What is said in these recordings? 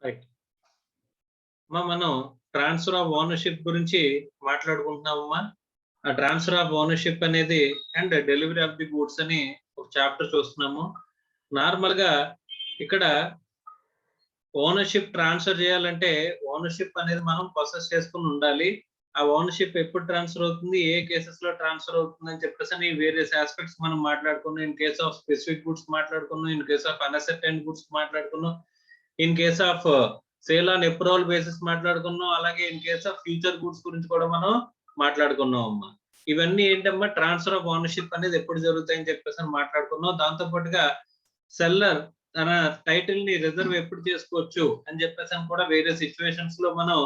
Right. మనం transfer of ownership గురించి మాట్లాడుకుంటున్నామమ్మా. ఆ ట్రాన్స్ఫర్ ఆఫ్ ఓనర్‌షిప్ అనేది and delivery of the goods అని ఒక చాప్టర్ చూస్తున్నాము. నార్మల్‌గా ఇక్కడ ఓనర్‌షిప్ ట్రాన్స్‌ఫర్ చేయాలంటే ఓనర్‌షిప్ అనేది మనం పొసెస్ చేసుకొని ఉండాలి. ఆ ఓనర్‌షిప్ ఎప్పుడు ట్రాన్స్‌ఫర్ అవుతుంది, ఏ కేసెస్‌లో ట్రాన్స్‌ఫర్ అవుతుంది అని చెప్పేసని వేరియస్ యాస్పెక్ట్స్ మనం మాట్లాడుకున్నాం. In case of specific goods మాట్లాడుకున్నాం. ఇన్ కేస్ ఆఫ్ అన్‌అసర్టైన్డ్ గూడ్స్ మాట్లాడుకున్నాం. In case of sale on approval basis మాట్లాడుకున్నాం. అలాగే in case of future goods గురించి కూడా మనం మాట్లాడుకున్నాం అమ్మా. ఇవన్నీ ఏంటమ్మా, ట్రాన్స్‌ఫర్ ఆఫ్ ఓనర్‌షిప్ అనేది ఎప్పుడు జరుగుతాయని చెప్పేసి మాట్లాడుకున్నాం. దాంతో పాటుగా సెల్లర్ తన టైటిల్ ని రిజర్వ్ ఎప్పుడు చేసుకోవచ్చు అని చెప్పేసి కూడా వేరే సిచ్యువేషన్స్ లో మనం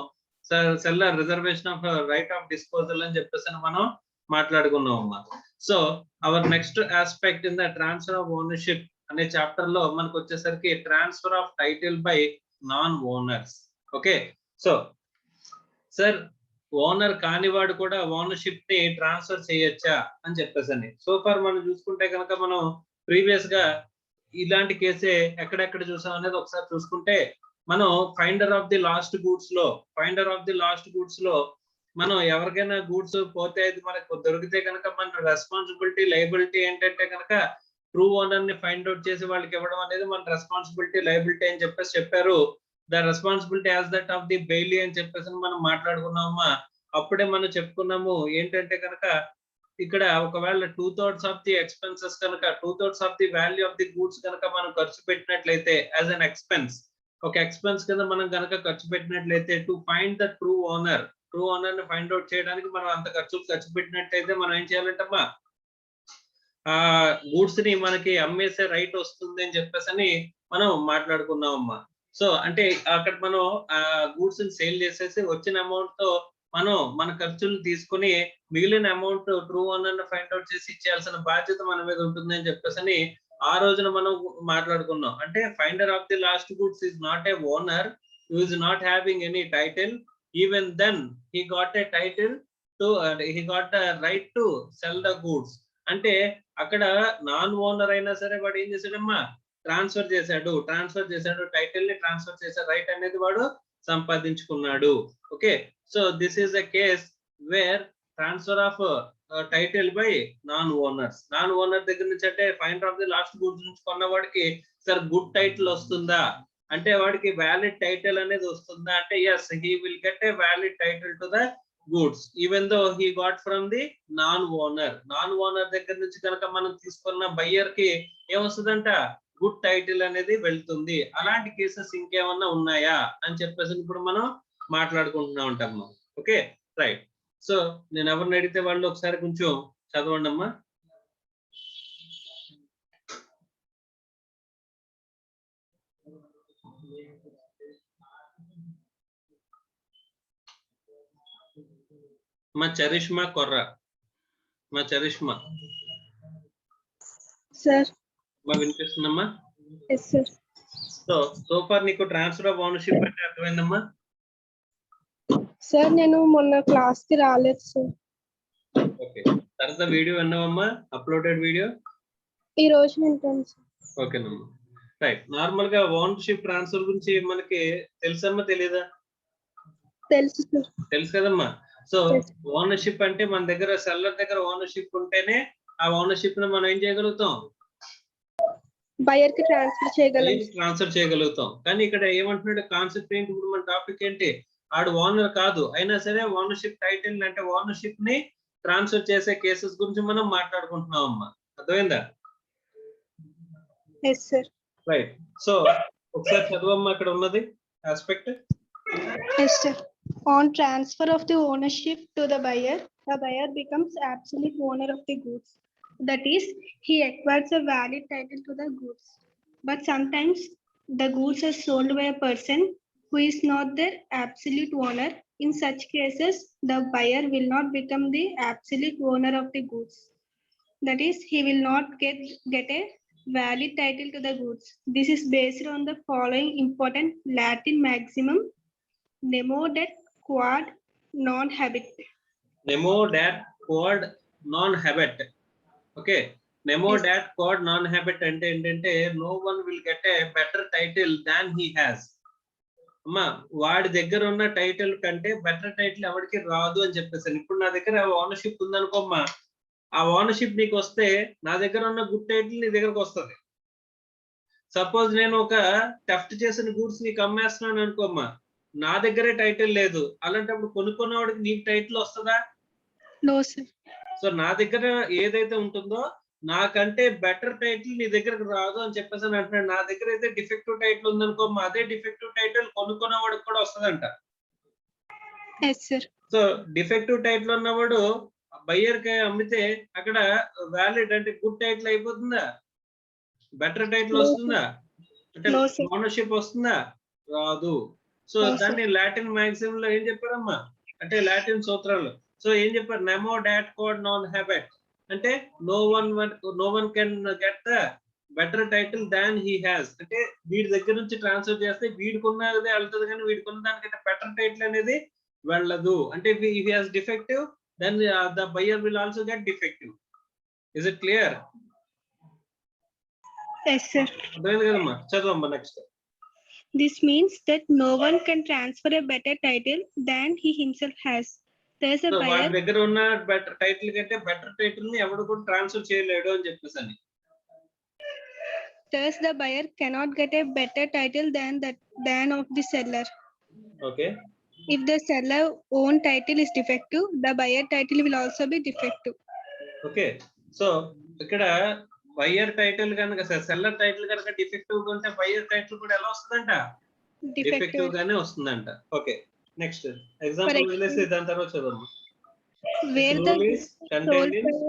seller reservation of right of disposal అని చెప్పేసి మనం మాట్లాడుకున్నాం అమ్మా. So our next aspect in the transfer of ownership అనే చాప్టర్ లో మనకు వచ్చేసరికి transfer of title by non owners. Okay, so sir owner కానివాడు కూడా ఓనర్షిప్ ని ట్రాన్స్ఫర్ చేయొచ్చా అని చెప్పేసని సో ఫార్ మనం చూసుకుంటే కనుక మనం ప్రీవియస్ గా ఇలాంటి కేసే ఎక్కడెక్కడ చూసాం అనేది ఒకసారి చూసుకుంటే మనం finder of the lost goods లో మనం ఎవరికైనా గూడ్స్ పోతే అది మనకు దొరికితే కనుక మన రెస్పాన్సిబిలిటీ లయబిలిటీ ఏంటంటే కనుక ట్రూ ఓనర్ ని ఫైండ్ అవుట్ చేసి వాళ్ళకి ఇవ్వడం అనేది మన రెస్పాన్సిబిలిటీ లయబిలిటీ అని చెప్పేసి చెప్పారు. The responsibility as that of the Bailey అని చెప్పేసి మనం మాట్లాడుకున్నామా. అప్పుడే మనం చెప్పుకున్నాము ఏంటంటే కనుక ఇక్కడ ఒకవేళ 2/3 ఆఫ్ ది ఎక్స్పెన్సెస్ కనుక 2/3 of the value of the goods కనుక మనం ఖర్చు పెట్టినట్లయితే యాజ్ అన్ ఎక్స్పెన్స్, ఒక ఎక్స్పెన్స్ కింద మనం కనుక ఖర్చు పెట్టినట్లయితే to find the true owner ని ఫైండ్ అవుట్ చేయడానికి మనం అంత ఖర్చు పెట్టినట్లయితే మనం ఏం చేయాలంటమ్మా, ఆ గూడ్స్ ని మనకి అమ్మేసే రైట్ వస్తుంది అని చెప్పేసి మనం మాట్లాడుకున్నామమ్మా. సో అంటే అక్కడ మనం ఆ గూడ్స్ ని సేల్ చేసేసి వచ్చిన అమౌంట్ తో మనం మన ఖర్చులు తీసుకుని మిగిలిన అమౌంట్ ట్రూ ఓనర్ ని ఫైండ్ అవుట్ చేసి ఇచ్చేయాల్సిన బాధ్యత మన మీద ఉంటుంది అని చెప్పేసి ఆ రోజున మనం మాట్లాడుకున్నాం. అంటే finder of the lost goods is not a owner, is not having any title, even then he got a title to he got the right to sell the goods. అంటే అక్కడ నాన్ ఓనర్ అయినా సరే వాడు ఏం చేశాడమ్మా, transfer చేశాడు title ని transfer చేసే రైట్ అనేది వాడు సంపాదించుకున్నాడు. Okay, so this is a case where transfer of title by non owner దగ్గర నుంచి అంటే finder of the lost goods నుంచి కొన్న వాడికి సార్ గుడ్ టైటిల్ వస్తుందా అంటే వాడికి వ్యాలిడ్ టైటిల్ అనేది వస్తుందా అంటే yes, he will get a valid title to the goods even though he got from the non owner దగ్గర నుంచి కనుక మనం తీసుకున్న బయ్యర్ కి ఏమొస్తుందంట, గుడ్ టైటిల్ అనేది వెళ్తుంది. అలాంటి కేసెస్ ఇంకేమన్నా ఉన్నాయా అని చెప్పేసి ఇప్పుడు మనం మాట్లాడుకుంటున్నా ఉంటాము. Okay right. సో నేను ఎవరిని అడిగితే వాళ్ళు ఒకసారి కొంచెం చదవండి అమ్మా. మా చరిష్మా కొర్రా, మా చరిష్మా సార్ మా వినిపిస్తుందమ్మా. Yes sir. సో ఫార్ నీకు ట్రాన్స్ఫర్ ఆఫ్ ఓనర్షిప్ అంటే అర్థమైందమ్మా? సార్ నేను మొన్న క్లాస్ కి రాలేదు సార్. ఓకే, తర్వాత వీడియో విన్నావమ్మా, అప్లోడెడ్ వీడియో ఈ రోజు వింటాను సార్. ఓకేనమ్మా రైట్. నార్మల్ గా ఓనర్షిప్ ట్రాన్స్ఫర్ గురించి మనకి తెలుసమ్మా తెలీదా? తెలుసు సార్. తెలుసు కదమ్మా. సో ఓనర్షిప్ అంటే మన దగ్గర సెల్లర్ దగ్గర ఓనర్షిప్ ఉంటేనే ఆ ఓనర్షిప్ ని మనం ఏం చేయగలుగుతాం, బయర్ కి ట్రాన్స్ఫర్ చేయగలుగుతాం. కానీ ఇక్కడ ఏమంటున్నాడు కాన్సెప్ట్ ఏంటి, ఇప్పుడు మన టాపిక్ ఏంటి, ఆడు ఓనర్ కాదు అయినా సరే ఓనర్షిప్ టైటిల్ అంటే ఓనర్షిప్ ని ట్రాన్స్ఫర్ చేసే కేసెస్ గురించి మనం మాట్లాడుకుంటున్నాం అమ్మా. అర్థమైందా? Yes sir. రైట్. సో ఒకసారి చదవమ్మా ఇక్కడ ఉన్నది aspect. Yes, sir. On transfer of the ownership to the buyer becomes absolute owner of the goods. That is, he acquires a valid title to the goods. But sometimes the goods are sold by a person who is not their absolute owner. In such cases, the buyer will not become the absolute owner of the goods. That is, he will not get a valid title to the goods. This is based on the following important Latin maximum: Nemo dat quod non habet. Nemo dat quod non habet. Okay, Nemo dat quod non habet అంటే ఏంటంటే no one will get a better title than he has. అమ్మా వాడి దగ్గర ఉన్న title కంటే better title ఎవరికి రాదు అని చెప్పేసాను. ఇప్పుడు నా దగ్గర ఓనర్షిప్ ఉందనుకోమ్మా, ఆ ఓనర్షిప్ నీకు వస్తే నా దగ్గర ఉన్న గుడ్ టైటిల్ నీ దగ్గరకు వస్తుంది. సపోజ్ నేను ఒక థెఫ్ట్ చేసిన గూడ్స్ నీకు అమ్మేస్తున్నాను అనుకోమ్మా, నా దగ్గరే టైటిల్ లేదు, అలాంటప్పుడు కొనుక్కున్నవాడికి నీకు టైటిల్ వస్తుందా? No, sir. సో నా దగ్గర ఏదైతే ఉంటుందో నాకంటే బెటర్ టైటిల్ నీ దగ్గరకు రాదు అని చెప్పేసి అని అంటున్నాడు. నా దగ్గర అయితే డిఫెక్టివ్ టైటిల్ ఉందనుకో, అదే డిఫెక్టివ్ టైటిల్ కొనుక్కున్నవాడికి కూడా వస్తుందంట. Yes, sir. So defective title ఉన్నవాడు బయ్యర్ కి అమ్మితే అక్కడ వ్యాలిడ్ అంటే గుడ్ టైటిల్ అయిపోతుందా? బెటర్ టైటిల్ No, వస్తుందా? అంటే No, sir. ఓనర్షిప్ వస్తుందా? రాదు. So No, sir. దాన్ని లాటిన్ మ్యాక్సిమ్ లో ఏం చెప్పారమ్మా అంటే లాటిన్ సూత్రాలు. సో ఏం చెప్పారు? Nemo dat quod non habet అంటే no one can get the better title than he has. అంటే వీడి దగ్గర నుంచి ట్రాన్స్ఫర్ చేస్తే వీడికి ఉన్నదే వెళ్తుంది కానీ వీడికి ఉన్న దానికంటే బెటర్ టైటిల్ అనేది వెళ్ళదు. అంటే if he has defective then the buyer will also get defective. Is it clear? Yes, sir. అర్థమైంది కదమ్మా? చదవమ్మా next. This means that no one can transfer a better title than he himself has. Thus, a so వాడి buyer. దగ్గర ఉన్న better title కంటే better title ని ఎవడు కూడా ట్రాన్స్ఫర్ చేయలేడు అని చెప్పేసి అని. Thus, the buyer cannot get a better title than of the seller. Okay. If the seller own title is defective, the buyer title will also be defective. Okay. So ఇక్కడ buyer title కనుక seller title కనుక defective గా ఉంటే buyer title కూడా ఎలా వస్తుందంట? Defective గానే వస్తుందంట. ఓకే నెక్స్ట్ ఎగ్జాంపుల్ వదిలేసి దాని తర్వాత చదవమ్మా. Where the rule is contained in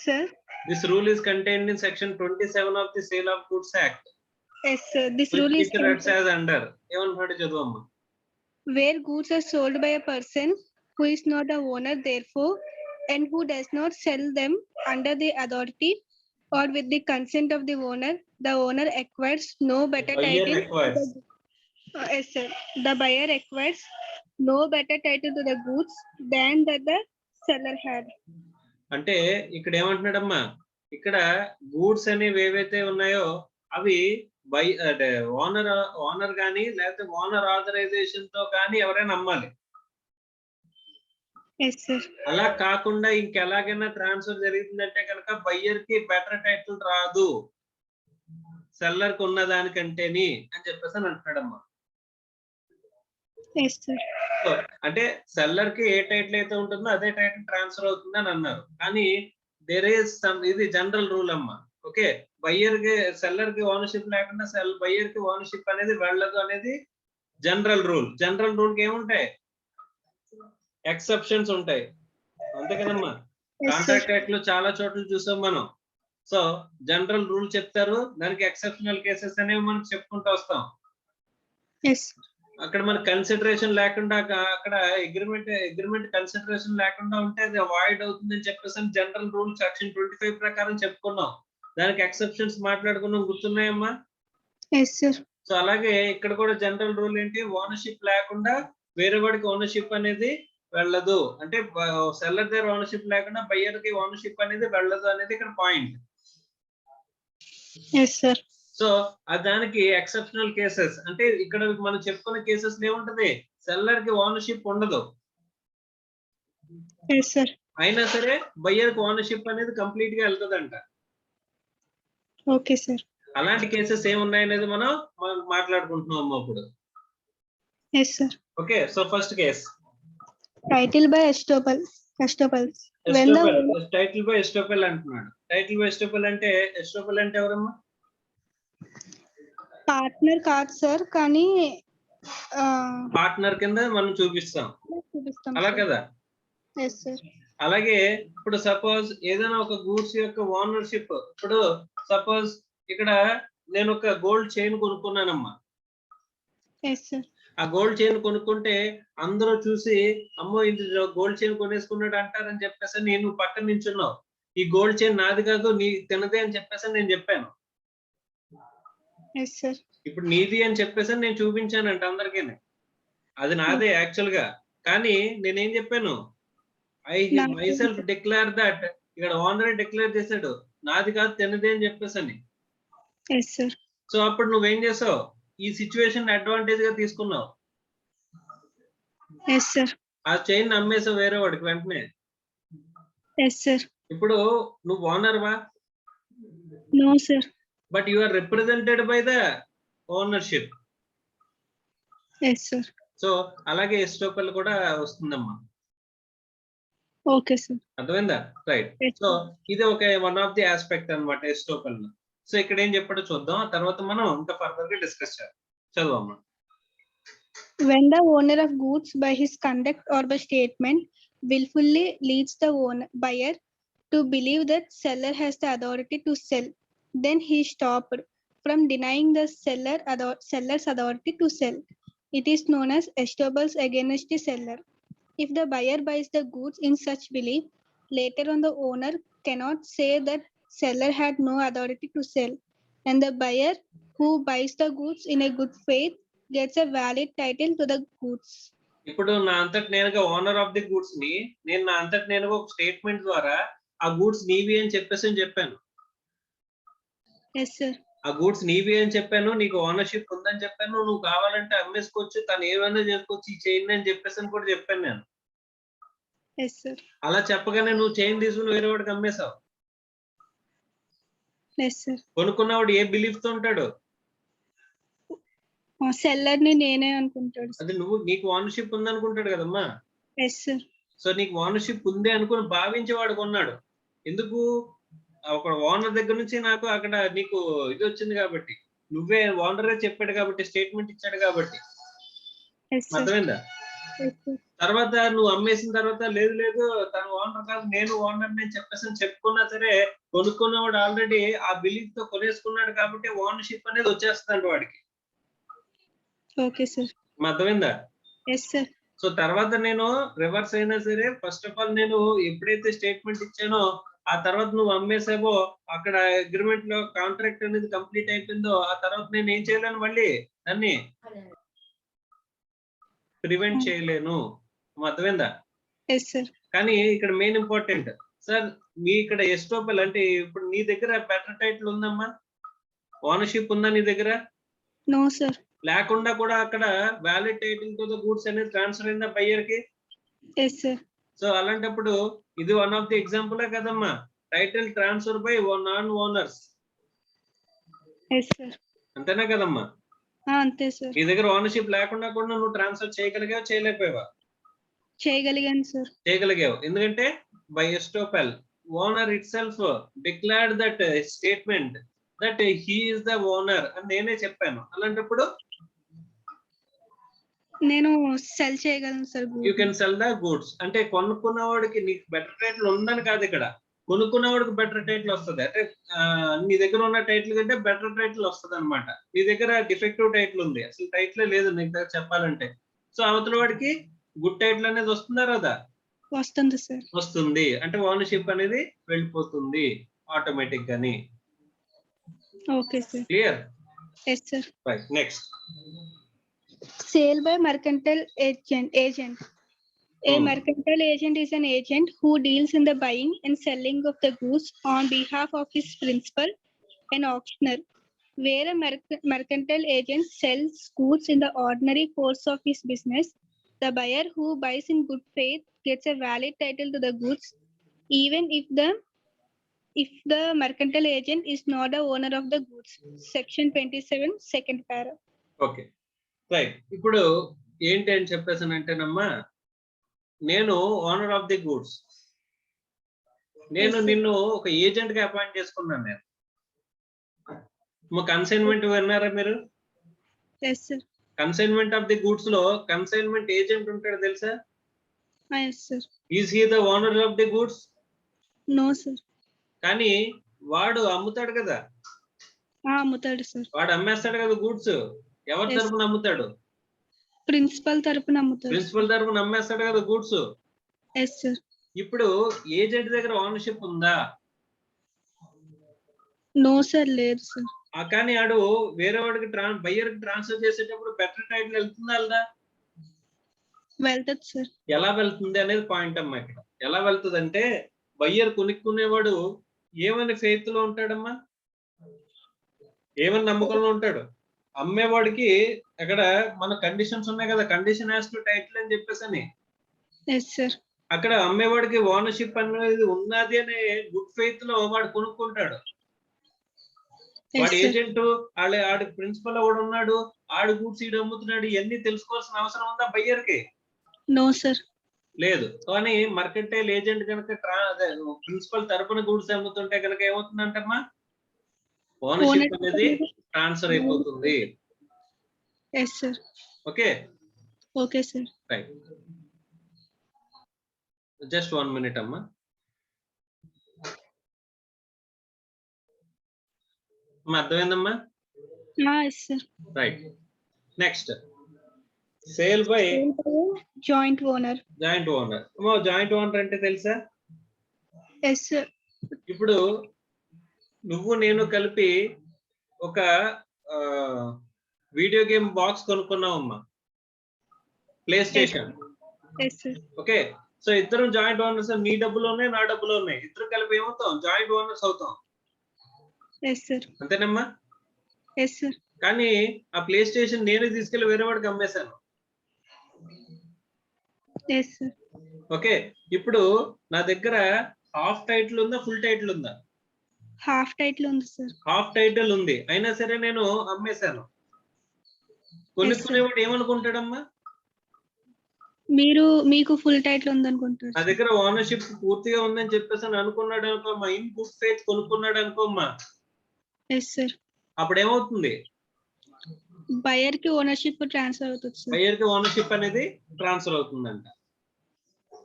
sir. This rule is contained in section 27 of the Sale of Goods Act. Yes, sir. This rule is It reads as under. ఏమన్నాడు చదవమ్మా. where goods are sold by a person who is not the owner, therefore, and who does not sell them under the authority or with the consent of the owner acquires no better Buyer title. acquires. Yes, sir. The buyer acquires no better title to the goods than that the seller had. అంటే ఇక్కడ ఏమంటున్నాడమ్మా, ఇక్కడ goods అనేవి ఏవైతే ఉన్నాయో అవి by అంటే owner కానీ లేకపోతే ఓనర్ ఆథరైజేషన్ తో కానీ ఎవరైనా అమ్మాలి. Yes, sir. అలా కాకుండా ఇంకెలాగైనా ట్రాన్స్ఫర్ జరుగుతుందంటే కనుక బయ్యర్ కి బెటర్ టైటిల్ రాదు సెల్లర్ కు ఉన్న దానికంటేని అని చెప్పేసి అని అంటున్నాడమ్మా. Yes, sir. అంటే సెల్లర్ కి ఏ టైటిల్ అయితే ఉంటుందో అదే టైటిల్ ట్రాన్స్ఫర్ అవుతుంది అని అన్నారు. కానీ దేర్ ఈస్ సమ్ ఇది జనరల్ రూల్ అమ్మా. ఓకే, బయ్యర్ కి సెల్లర్ కి ఓనర్షిప్ లేకుండా బయ్యర్ కి ఓనర్షిప్ అనేది వెళ్ళదు అనేది జనరల్ రూల్. జనరల్ రూల్ కి ఏముంటాయి? ఎక్సెప్షన్స్ ఉంటాయి. అంతే కదమ్మా? కాంట్రాక్ట్ యాక్ట్ లో చాలా చోట్ల చూసాం మనం. సో జనరల్ రూల్ చెప్తారు, దానికి ఎక్సెప్షనల్ కేసెస్ అనేవి మనం చెప్పుకుంటూ వస్తాం. Yes. అక్కడ మన కన్సిడరేషన్ లేకుండా అక్కడ అగ్రిమెంట్ కన్సిడరేషన్ లేకుండా ఉంటే అది అవాయిడ్ అవుతుందని చెప్పేసి జనరల్ రూల్ సెక్షన్ 25 ప్రకారం చెప్పుకున్నాం. దానికి ఎక్సెప్షన్స్ మాట్లాడుకున్నాం, గుర్తున్నాయమ్మా? Yes, sir. సో అలాగే ఇక్కడ కూడా జనరల్ రూల్ ఏంటి? ఓనర్షిప్ లేకుండా వేరే వాడికి ఓనర్షిప్ అనేది వెళ్ళదు. అంటే సెల్లర్ దగ్గర ఓనర్షిప్ లేకుండా బయ్యర్ కి ఓనర్షిప్ అనేది వెళ్ళదు అనేది ఇక్కడ పాయింట్. Yes, sir. సో దానికి ఎక్సెప్షనల్ కేసెస్ అంటే ఇక్కడ మనం చెప్పుకున్న కేసెస్ ఏముంటది? సెల్లర్ కి ఓనర్షిప్ ఉండదు, Yes, sir. అయినా సరే బయ్యర్ కి ఓనర్షిప్ అనేది కంప్లీట్ గా వెళ్తుందంట. Okay, sir. అలాంటి కేసెస్ ఏమున్నాయనేది మనం మాట్లాడుకుంటున్నాం అప్పుడు. Yes, sir. Okay, so first case Title by estoppels. When the title by estoppel అంటున్నాడు. టైటిల్ బై ఎస్టోపెల్ అంటే ఎవరమ్మా? పార్ట్నర్ కాదు సార్, కానీ పార్ట్నర్ కింద మనం చూపిస్తాం అలా కదా? Yes, sir. అలాగే ఇప్పుడు సపోజ్ ఏదైనా ఒక గూడ్స్ యొక్క ఓనర్షిప్, ఇప్పుడు సపోజ్ ఇక్కడ నేను ఒక గోల్డ్ చైన్ కొనుక్కున్నానమ్మా. Yes, sir. ఆ గోల్డ్ చైన్ కొనుక్కుంటే అందరూ చూసి అమ్మో ఇది గోల్డ్ చైన్ కొనేసుకున్నాడు అంటారని చెప్పేసి నేను పక్కన నించున్నావు. ఈ గోల్డ్ చైన్ నాది కాదు నీ తినదే అని చెప్పేసి నేను చెప్పాను. Yes, sir. ఇప్పుడు నీది అని చెప్పేసి నేను చూపించానంట అందరికీ, అది నాదే యాక్చువల్ గా. కానీ నేనేం చెప్పాను? ఐ మైసెల్ఫ్ డిక్లేర్ దట్, ఇక్కడ ఓనర్ డిక్లేర్ చేశాడు నాది కాదు తినదే అని చెప్పేసి అని. Yes, sir. సో అప్పుడు నువ్వేం చేసావు? ఈ ఈ సిచ్యువేషన్ అడ్వాంటేజ్ గా తీసుకున్నావు. Yes, sir. ఆ చైన్ అమ్మేసావు వేరే వాడికి వెంటనే. Yes, sir. ఇప్పుడు నువ్వు ఓనర్ వా? No, sir. But you are represented by the ownership. Yes, sir. So అలాగే ఎస్టోపల్ కూడా వస్తుందమ్మా. Okay, sir. అర్థమైందా? రైట్. Yes, so sir. ఇది ఒక వన్ ఆఫ్ ది ఆస్పెక్ట్ అన్నమాట ఎస్టోపల్. సో ఇక్కడ ఏం చెప్పాడో చూద్దాం, ఆ తర్వాత మనం ఇంకా ఫర్దర్ గా డిస్కస్ చేద్దాం. చదవమ్మా. When the owner of goods by his conduct or by statement willfully leads the buyer to believe that seller has the authority to sell, then he is stopped from denying the seller's authority to sell. It is known as estoppels against the seller. If the buyer buys the goods in such belief, later on the owner cannot say that seller had no authority to sell, and the buyer who buys the goods in a good faith gets a valid title to the goods. ఇప్పుడు నా అంతటి నేనుగా owner of the goods ని నేను నా అంతటి నేనుగా ఒక స్టేట్మెంట్ ద్వారా ఆ గూడ్స్ నీవి అని చెప్పాను. Yes, sir. ఆ గూడ్స్ నీవి అని చెప్పాను, నీకు ఓనర్షిప్ ఉందని చెప్పాను, నువ్వు కావాలంటే అమ్మేసుకోవచ్చు, తను ఏమైనా చేసుకోవచ్చు ఈ చైన్ అని చెప్పేసి కూడా చెప్పాను నేను. Yes, sir. అలా చెప్పగానే నువ్వు చైన్ తీసుకుని వేరే వాడికి అమ్మేశావు. Yes, sir. కొనుక్కున్నవాడు ఏ బిలీఫ్ తో ఉంటాడు? సెల్లర్ ని నేనే అనుకుంటాడు. అది నువ్వు నీకు ఓనర్షిప్ ఉందనుకుంటాడు కదమ్మా. Yes, sir. సో నీకు ఓనర్షిప్ ఉంది అనుకుని భావించి వాడు కొన్నాడు. ఎందుకు? ఒక ఓనర్ దగ్గర నుంచి నాకు అక్కడ నీకు ఇది వచ్చింది కాబట్టి, నువ్వే ఓనరే చెప్పాడు కాబట్టి, స్టేట్మెంట్ ఇచ్చాడు కాబట్టి. Yes, sir. అర్థమైందా? Yes, sir. తర్వాత నువ్వు అమ్మేసిన తర్వాత లేదు లేదు తను ఓనర్ కాదు నేను ఓనర్ అని చెప్పేసి చెప్పుకున్నా సరే, కొనుక్కున్నవాడు ఆల్రెడీ ఆ బిలీఫ్ తో కొనేసుకున్నాడు కాబట్టి ఓనర్షిప్ అనేది వచ్చేస్తుంది వాడికి. Okay, sir. అర్థమైందా? Yes, sir. సో తర్వాత నేను రివర్స్ అయినా సరే, ఫస్ట్ ఆఫ్ ఆల్ నేను ఎప్పుడైతే స్టేట్మెంట్ ఇచ్చానో ఆ తర్వాత నువ్వు అమ్మేసావో, అక్కడ అగ్రిమెంట్ లో కాంట్రాక్ట్ అనేది కంప్లీట్ అయిపోయిందో, ఆ తర్వాత నేను ఏం చేయలేను, మళ్ళీ దాన్ని ప్రివెంట్ చేయలేను. అర్థమైందా? Yes, sir. కానీ ఇక్కడ మెయిన్ ఇంపార్టెంట్ సార్, మీ ఇక్కడ ఎస్టోపల్ అంటే ఇప్పుడు నీ దగ్గర బెటర్ టైటిల్ ఉందమ్మా, ఓనర్షిప్ ఉందా నీ దగ్గర? No, sir. లేకుండా కూడా అక్కడ valid title to the goods అనేది ట్రాన్స్ఫర్ అయిందా బయ్యర్ కి? Yes, sir. సో అలాంటప్పుడు ఇది వన్ ఆఫ్ ది ఎగ్జాంపుల్ కదమ్మా, title transfer by non owners. Yes, sir. అంతేనా కదమ్మా? అంతే సార్. నీ దగ్గర ఓనర్షిప్ లేకుండా కూడా నువ్వు ట్రాన్స్ఫర్ చేయగలిగావు, చేయలేకపోయావా? చేయగలిగాను సార్. చేయగలిగావు. ఎందుకంటే by estoppel owner it self declared that statement that he is the owner అని నేనే చెప్పాను. అలాంటప్పుడు నేను సెల్ చేయగలను sir. You can sell the goods. అంటే కొనుక్కున్నవాడికి నీకు బెటర్ టైటిల్ ఉందని కాదు, ఇక్కడ కొనుక్కున్నవాడికి బెటర్ టైటిల్ వస్తుంది. అంటే నీ దగ్గర ఉన్న టైటిల్ కంటే బెటర్ టైటిల్ వస్తుంది అనమాట. నీ దగ్గర డిఫెక్టివ్ టైటిల్ ఉంది, అసలు టైటిలే లేదు నీకు దగ్గర చెప్పాలంటే. సో అవతల వాడికి గుడ్ టైటిల్ అనేది వస్తుందా రాదా? వస్తుంది సార్. వస్తుంది. అంటే ఓనర్షిప్ అనేది వెళ్ళిపోతుంది ఆటోమేటిక్ గాని. Okay sir. Clear? yes sir. Right. Next, sale by mercantile agent. A mercantile agent is an agent who deals in the buying and selling of the goods on behalf of his principal, an auctioneer. Where a mercantile agent sells goods in the ordinary course of his business, the buyer who buys in good faith gets a valid title to the goods, even if the mercantile agent is not the owner of the goods. Section 27, second para. Okay right. ఇప్పుడు ఏంటి అని చెప్పేసానంటేనమ్మా, నేను owner of the goods, నేను నిన్ను ఒక agent గా appoint చేసుకున్నాను. నేను కన్సైన్మెంట్ విన్నారా మీరు? yes sir. Consignment of the goods లో కన్సైన్మెంట్ ఏజెంట్ ఉంటాడు తెలుసా? yes sir. Is he the owner of the goods? no sir. కానీ వాడు అమ్ముతాడు కదా, అమ్ముతాడు సార్. వాడు అమ్మేస్తాడు కదా గూడ్స్. ఎవరి తరపున అమ్ముతాడు? ప్రిన్సిపల్ తరపున అమ్ముతాడు. ప్రిన్సిపల్ తరపున అమ్మేస్తాడు కదా గూడ్స్. yes sir. ఇప్పుడు ఏజెంట్ దగ్గర ఓనర్షిప్ ఉందా? నో సార్, లేదు సార్. కానీ ఆడు వేరే వాడికి బయ్యర్ కి ట్రాన్స్ఫర్ చేసేటప్పుడు బెటర్ టైటిల్ వెళ్తుందా లేదా? వెళ్తుంది సార్. ఎలా వెళ్తుంది అనేది పాయింట్ అమ్మా ఇక్కడ. ఎలా వెళ్తుంది అంటే, బయ్యర్ కొనుక్కునేవాడు ఏమని ఫెయిత్ లో ఉంటాడమ్మా, ఏమని నమ్మకంలో ఉంటాడు? అమ్మేవాడికి అక్కడ మన కండిషన్స్ ఉన్నాయి కదా, కండిషన్ యాజ్ టు టైటిల్ అని చెప్పేసి Yes, sir. అక్కడ అమ్మేవాడికి ఓనర్షిప్ అనేది ఉన్నది అనే గుడ్ ఫెయిత్ లో వాడు కొనుక్కుంటాడు. Yes, వాడి sir. ఏజెంట్ ఆడి ప్రిన్సిపల్ ఎవడు ఉన్నాడు, ఆడు గూడ్స్ ఈడు అమ్ముతున్నాడు, ఇవన్నీ తెలుసుకోవాల్సిన అవసరం ఉందా బయ్యర్ కి? No, sir. లేదు. కానీ మర్కంటైల్ ఏజెంట్ కనుక ప్రిన్సిపల్ తరపున గూడ్స్ అమ్ముతుంటే కనుక ఏమవుతుందంటమ్మా, ఓనర్షిప్ అనేది ట్రాన్స్ఫర్ అయిపోతుంది. Yes, sir. Okay Okay, sir. Right. Just 1 minute అమ్మా. అర్థమైందమ్మా? Yes, sir. Right. Next sale by Joint owner. Joint owner. Joint owner అంటే తెలుసా? Yes, sir. ఇప్పుడు నువ్వు నేను కలిపి ఒక వీడియో గేమ్ బాక్స్ కొనుక్కున్నావమ్మా, PlayStation. Yes, sir. Okay, so ఇద్దరు జాయింట్ ఓనర్స్, నీ డబ్బులు ఉన్నాయి, నా డబ్బులు ఉన్నాయి, ఇద్దరు కలిపి ఏమవుతాం, జాయింట్ ఓనర్స్ అవుతాం. Yes, sir. అంతేనమ్మా? Yes, sir. కానీ ఆ ప్లే స్టేషన్ నేనే తీసుకెళ్లి వేరే వాడికి అమ్మేశాను. Yes, sir. ఓకే, ఇప్పుడు నా దగ్గర హాఫ్ టైటిల్ ఉందా, ఫుల్ టైటిల్ ఉందా? Half title ఉంది, sir. హాఫ్ టైటిల్ ఉంది, అయినా సరే నేను అమ్మేశాను. కొనుక్కునేవాడు ఏమనుకుంటాడమ్మా, మీకు ఫుల్ టైటిల్ ఉంది అనుకుంటారు. నా దగ్గర ఓనర్షిప్ పూర్తిగా ఉందని చెప్పేసి అని అనుకున్నాడు అనుకోమ్మా, ఇన్ గుడ్ ఫెయిత్ కొనుక్కున్నాడు అనుకోమ్మా, Yes, sir. అప్పుడు ఏమవుతుంది, బయర్ కి ఓనర్షిప్ ట్రాన్స్ఫర్ అవుతుంది, sir. బయ్యర్ కి ఓనర్షిప్ అనేది ట్రాన్స్ఫర్ అవుతుందంట.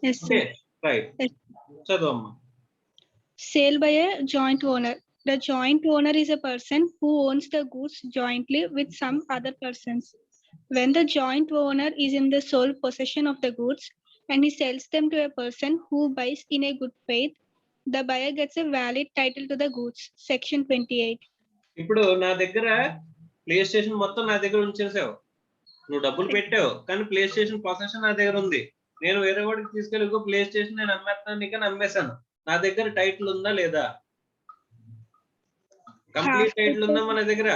Yes, okay sir. Right, Yes. చదవమ్మా. Sale by a joint owner. The joint owner is a person who owns the goods jointly with some other persons. When the joint owner is in the sole possession of the goods and he sells them to a person who buys in a good faith, the buyer gets a valid title to the goods. Section 28. ఇప్పుడు నా దగ్గర play station మొత్తం నా దగ్గర ఉంచేసావు, నువ్వు డబ్బులు పెట్టావు, కానీ ప్లే స్టేషన్ పొజిషన్ నా దగ్గర ఉంది. నేను వేరే వాడికి తీసుకెళ్ళి ప్లే స్టేషన్ నేను అమ్మేస్తాను, నీకు అమ్మేశాను, నా దగ్గర టైటిల్ ఉందా లేదా? కంప్లీట్ టైటిల్ ఉందా మన దగ్గర?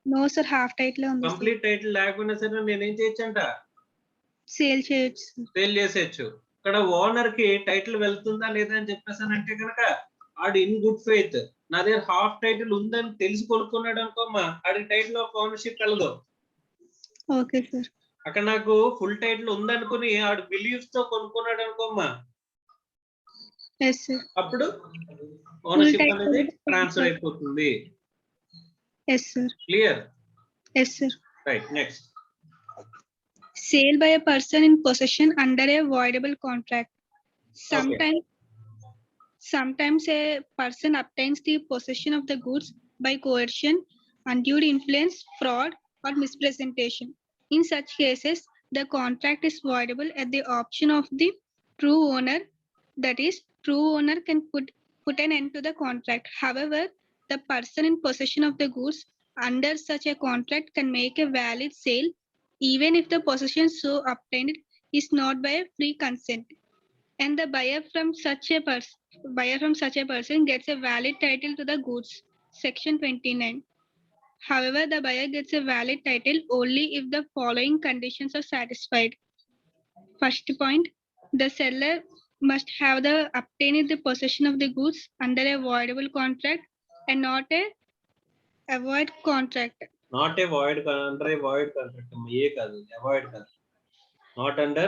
No, sir. Half title ఉంది. కంప్లీట్ టైటిల్ లేకపోయినా సరే నేనేం చేయొచ్చు అంట, సేల్ చేయొచ్చు. సేల్ చేసేయచ్చు. ఇక్కడ ఓనర్ కి టైటిల్ వెళ్తుందా లేదా అని చెప్పేసానంటే కనుక ఆడు ఇన్ గుడ్ ఫెయిత్ నా దగ్గర హాఫ్ టైటిల్ ఉందని తెలిసి కొనుక్కున్నాడు అనుకోమ్మా, ఆడికి టైటిల్ ఆఫ్ ఓనర్షిప్ వెళ్ళదు. Okay sir. అక్కడ నాకు ఫుల్ టైటిల్ ఉందనుకుని ఆడు బిలీఫ్స్ తో కొనుక్కున్నాడు అనుకోమ్మా, yes sir. అప్పుడు ఓనర్షిప్ అనేది ట్రాన్స్ఫర్ అయిపోతుంది. yes sir. Clear? yes sir. Right, next. Sale by a person in possession under a voidable contract. Sometimes a person obtains the possession of the goods by coercion, undue influence, fraud, or misrepresentation. In such cases, the contract is voidable at the option of the true owner. That is, true owner can put an end to the contract. However, the person in possession of the goods under such a contract can make a valid sale even if the possession so obtained is not by a free consent, and the buyer from such a person gets a valid title to the goods. Section 29. However, the buyer gets a valid title only if the following conditions are satisfied. First point, the seller must have obtained the possession of the goods under a voidable contract and not a void contract. Not a void, under a void contract. ये काదు, avoid काదు. Not under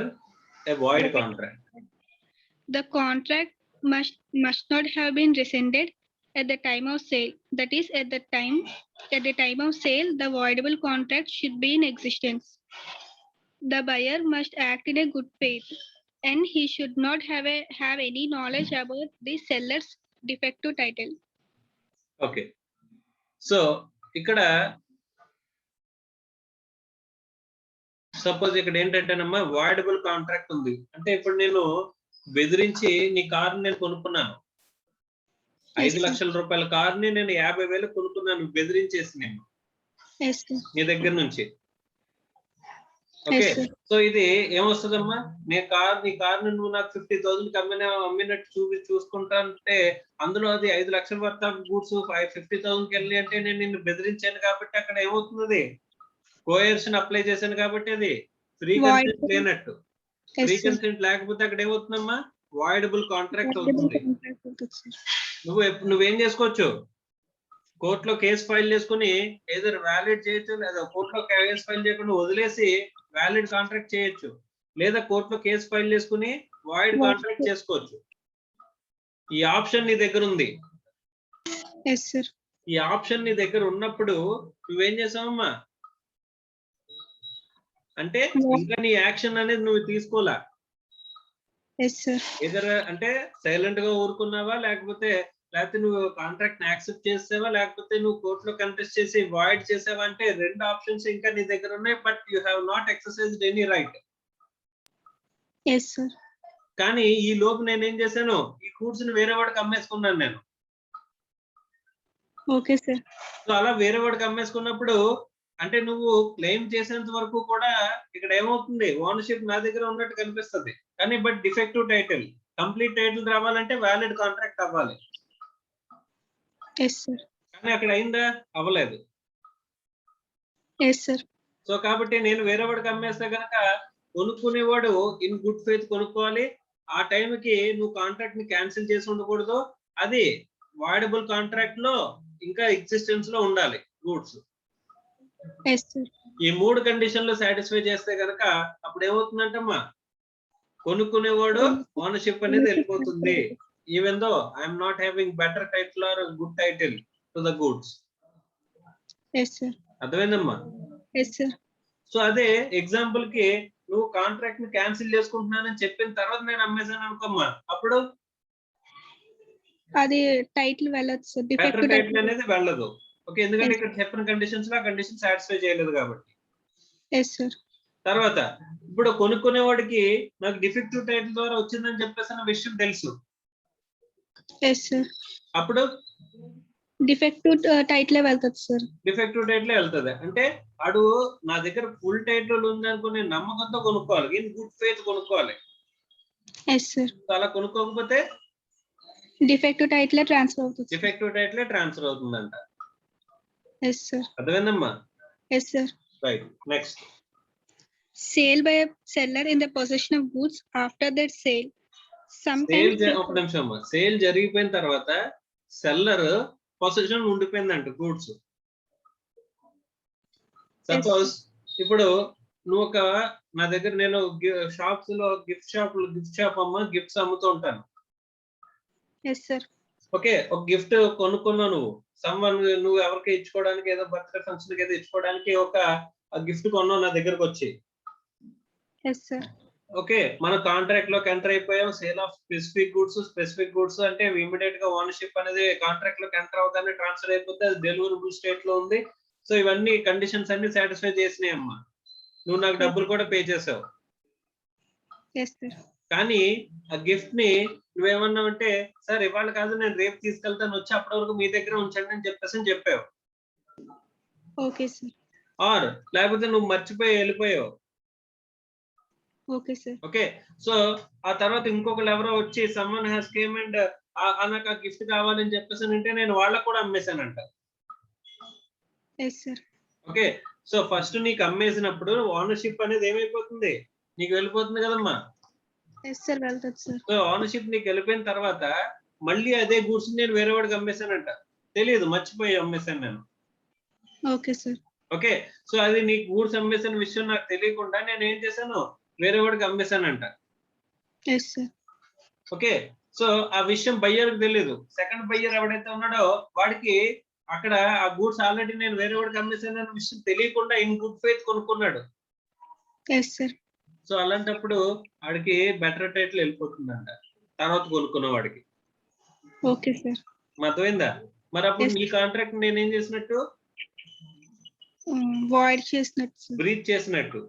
a void contract. The contract must not have been rescinded at the time of sale. That is, at the time of sale, the voidable contract should be in existence. The buyer must act in a good faith, and he should not have any knowledge about the seller's defective title. Okay. So, ఇక్కడ suppose ఇక్కడ ఏంటంటేనమ్మా voidable contract ఉంది అంటే ఇప్పుడు నేను బెదిరించి నీ car నేను కొనుక్కున్నాను, 5 లక్షల రూపాయల కార్ ని నేను 50,000 కొనుక్కున్నాను బెదిరించేసి నేను నీ దగ్గర నుంచి. ఓకే, సో ఇది ఏమొస్తుందమ్మా, నీ కార్ ని నువ్వు నాకు 50,000 అమ్మినట్టు చూసుకుంటా అంటే అందులో అది 5 లక్షల వర్త్ ఆఫ్ గూడ్స్ 50,000 వెళ్ళి అంటే నేను నిన్ను బెదిరించాను కాబట్టి అక్కడ ఏమవుతుంది, కోయర్షన్ అప్లై చేశాను కాబట్టి అది ఫ్రీ Void. కన్సెంట్ లేనట్టు. Yes, free sir. కన్సెంట్ లేకపోతే అక్కడ ఏమవుతుందమ్మా, వాయిడబుల్ కాంట్రాక్ట్ Voidable అవుతుంది. contract అవుతుంది, sir. నువ్వేం చేసుకోవచ్చు, కోర్టులో కేసు ఫైల్ చేసుకుని ఏదైనా వ్యాలిడ్ చేయొచ్చు, లేదా కోర్టులో కేసు ఫైల్ చేయకుండా వదిలేసి వ్యాలిడ్ కాంట్రాక్ట్ చేయొచ్చు, లేదా కోర్టులో కేసు ఫైల్ చేసుకుని వాయిడ్ కాంట్రాక్ట్ చేసుకోవచ్చు. ఈ ఆప్షన్ నీ దగ్గర ఉంది. Yes, sir. ఈ ఆప్షన్ నీ దగ్గర ఉన్నప్పుడు నువ్వేం చేసావమ్మా అంటే ఇంకా నీ యాక్షన్ అనేది నువ్వు తీసుకోలే. Yes, sir. ఏదైనా అంటే సైలెంట్ గా ఊరుకున్నావా, లేకపోతే నువ్వు కాంట్రాక్ట్ ని యాక్సెప్ట్ చేసావా, లేకపోతే నువ్వు కోర్టులో కంటెస్ట్ చేసి వాయిడ్ చేసావా అంటే రెండు ఆప్షన్స్ ఇంకా నీ దగ్గర ఉన్నాయి. But you have not exercised any right. Yes, sir. కానీ ఈ లోపు నేనేం చేశాను, ఈ గూడ్స్ ని వేరే వాడికి అమ్మేసుకున్నాను నేను. Okay, sir. సో అలా వేరే వాడికి అమ్మేసుకున్నప్పుడు అంటే నువ్వు క్లెయిమ్ చేసేంత వరకు కూడా ఇక్కడ ఏమవుతుంది, ఓనర్షిప్ నా దగ్గర ఉన్నట్టు కనిపిస్తుంది. కానీ but defective title, complete title రావాలంటే వ్యాలిడ్ కాంట్రాక్ట్ అవ్వాలి. Yes, sir. కానీ అక్కడ అయిందా, అవ్వలేదు. Yes, sir. సో కాబట్టి నేను వేరే వాడికి అమ్మేస్తే కనుక కొనుక్కునేవాడు ఇన్ గుడ్ ఫెయిత్ కొనుక్కోవాలి. ఆ టైంకి నువ్వు కాంట్రాక్ట్ ని క్యాన్సిల్ చేసి ఉండకూడదు. అది వాడబుల్ కాంట్రాక్ట్ లో ఇంకా ఎగ్జిస్టెన్స్ లో ఉండాలి గూడ్స్. Yes, sir. ఈ మూడు కండిషన్లు సాటిస్ఫై చేస్తే కనుక అప్పుడు ఏమవుతుందంటమ్మా, కొనుక్కునేవాడు ఓనర్షిప్ అనేది వెళ్ళిపోతుంది. Even though I'm not having better title are good title to the goods. Yes, sir. అర్థమైందమ్మా? Yes, sir. సో అదే ఎగ్జాంపుల్ కి నువ్వు కాంట్రాక్ట్ ని క్యాన్సిల్ చేసుకుంటున్నానని చెప్పిన తర్వాత నేను అమ్మేసాను అనుకోమ్మా, అప్పుడు అది టైటిల్ వెళ్ళదు సార్. బెటర్ డిఫెక్టివ్ టైటిల్ అనేది వెళ్ళదు. ఓకే, ఎందుకంటే ఇక్కడ చెప్పిన కండిషన్స్ లో ఆ కండిషన్ సాటిస్ఫై చేయలేదు కాబట్టి. Yes sir. తర్వాత ఇప్పుడు కొనుక్కునేవాడికి నాకు డిఫెక్టివ్ టైటిల్ ద్వారా వచ్చిందని చెప్పేసి అన్న విషయం తెలుసు. Yes sir. అప్పుడు డిఫెక్టివ్ టైటిల్ వెళ్తుంది సార్. డిఫెక్టివ్ టైటిల్ వెళ్తుంది అంటే అడు నా దగ్గర ఫుల్ టైటిల్ ఉంది అనుకునే నమ్మకంతో కొనుక్కోవాలి, ఇన్ గుడ్ ఫెయిత్ కొనుక్కోవాలి. Yes sir. అలా కొనుక్కోకపోతే డిఫెక్టివ్ టైటిల్ ట్రాన్స్ఫర్ అవుతుంది. డిఫెక్టివ్ టైటిల్ ట్రాన్స్ఫర్ అవుతుందంట. Yes sir. అర్థమైందమ్మా? Yes sir. Right, next. Sale by seller in the position of goods after that sale. ఒక నిమిషం అమ్మా, సేల్ జరిగిపోయిన తర్వాత సెల్లర్ పొజిషన్ ఉండిపోయిందంట గూడ్స్. సపోజ్ ఇప్పుడు నువ్వు ఒక నా దగ్గర నేను షాప్స్ లో గిఫ్ట్ షాప్ అమ్మ గిఫ్ట్స్ అమ్ముతూ ఉంటాను. Yes sir. ఓకే, ఒక గిఫ్ట్ కొనుక్కున్నావు నువ్వు, సమ్వన్ నువ్వు ఎవరికి ఇచ్చుకోవడానికి, ఏదో బర్త్డే ఫంక్షన్ కి ఏదో ఇచ్చుకోవడానికి ఒక గిఫ్ట్ కొన్నావు నా దగ్గరకు వచ్చి. Yes sir. ఓకే, మన కాంట్రాక్ట్ లోకి ఎంటర్ అయిపోయాం. సేల్ ఆఫ్ స్పెసిఫిక్ గూడ్స్ అంటే ఇమీడియట్ గా ఓనర్షిప్ అనేది కాంట్రాక్ట్ లోకి ఎంటర్ అవగానే ట్రాన్స్ఫర్ అయిపోతే అది డెలివరబుల్ స్టేట్ లో ఉంది. సో ఇవన్నీ కండిషన్స్ అన్ని సాటిస్ఫై చేసినాయి అమ్మా, నువ్వు నాకు డబ్బులు కూడా పే చేసావు. కానీ ఆ గిఫ్ట్ ని నువ్వేమన్నావంటే, సార్ ఇవాళ కాదు నేను రేపు తీసుకెళ్తాను, వచ్చి అప్పటి వరకు మీ దగ్గర ఉంచండి అని చెప్పావు. Okay sir. ఆర్ లేకపోతే నువ్వు మర్చిపోయి వెళ్ళిపోయావు. Okay sir. ఓకే, సో ఆ తర్వాత ఇంకొకరు ఎవరో వచ్చి సమ్మన్ హ్యాస్ కేమ్ అండ్ నాకు ఆ గిఫ్ట్ కావాలని చెప్పేసి అంటే నేను వాళ్ళకు కూడా అమ్మేశానంట. ఓకే, సో ఫస్ట్ నీకు అమ్మేసినప్పుడు ఓనర్షిప్ అనేది ఏమైపోతుంది, నీకు వెళ్ళిపోతుంది కదమ్మా. సో ఓనర్షిప్ నీకు వెళ్ళిపోయిన తర్వాత మళ్ళీ అదే గూడ్స్ నేను వేరే వాడికి అమ్మేశానంట, తెలియదు, మర్చిపోయి అమ్మేశాను నేను. Okay sir. ఓకే, సో అది నీకు గూడ్స్ అమ్మేసిన విషయం నాకు తెలియకుండా నేను ఏం చేశాను, వేరే వాడికి అమ్మేశానంట. ఓకే, సో ఆ విషయం బయ్యర్కి తెలియదు. సెకండ్ బయ్యర్ ఎవడైతే ఉన్నాడో వాడికి అక్కడ ఆ గూడ్స్ ఆల్రెడీ నేను వేరే వాడికి అమ్మేశాను అనే విషయం తెలియకుండా ఇన్ గుడ్ ఫెయిత్ కొనుక్కున్నాడు. సో అలాంటప్పుడు వాడికి బెటర్ టైటిల్ వెళ్ళిపోతుందంట తర్వాత కొనుక్కున్న వాడికి. Okay sir. అర్థమైందా? మరి అప్పుడు నీ కాంట్రాక్ట్ నేనేం చేసినట్టు, వాయిడ్ చేసినట్టు, బ్రీచ్ చేసినట్టు.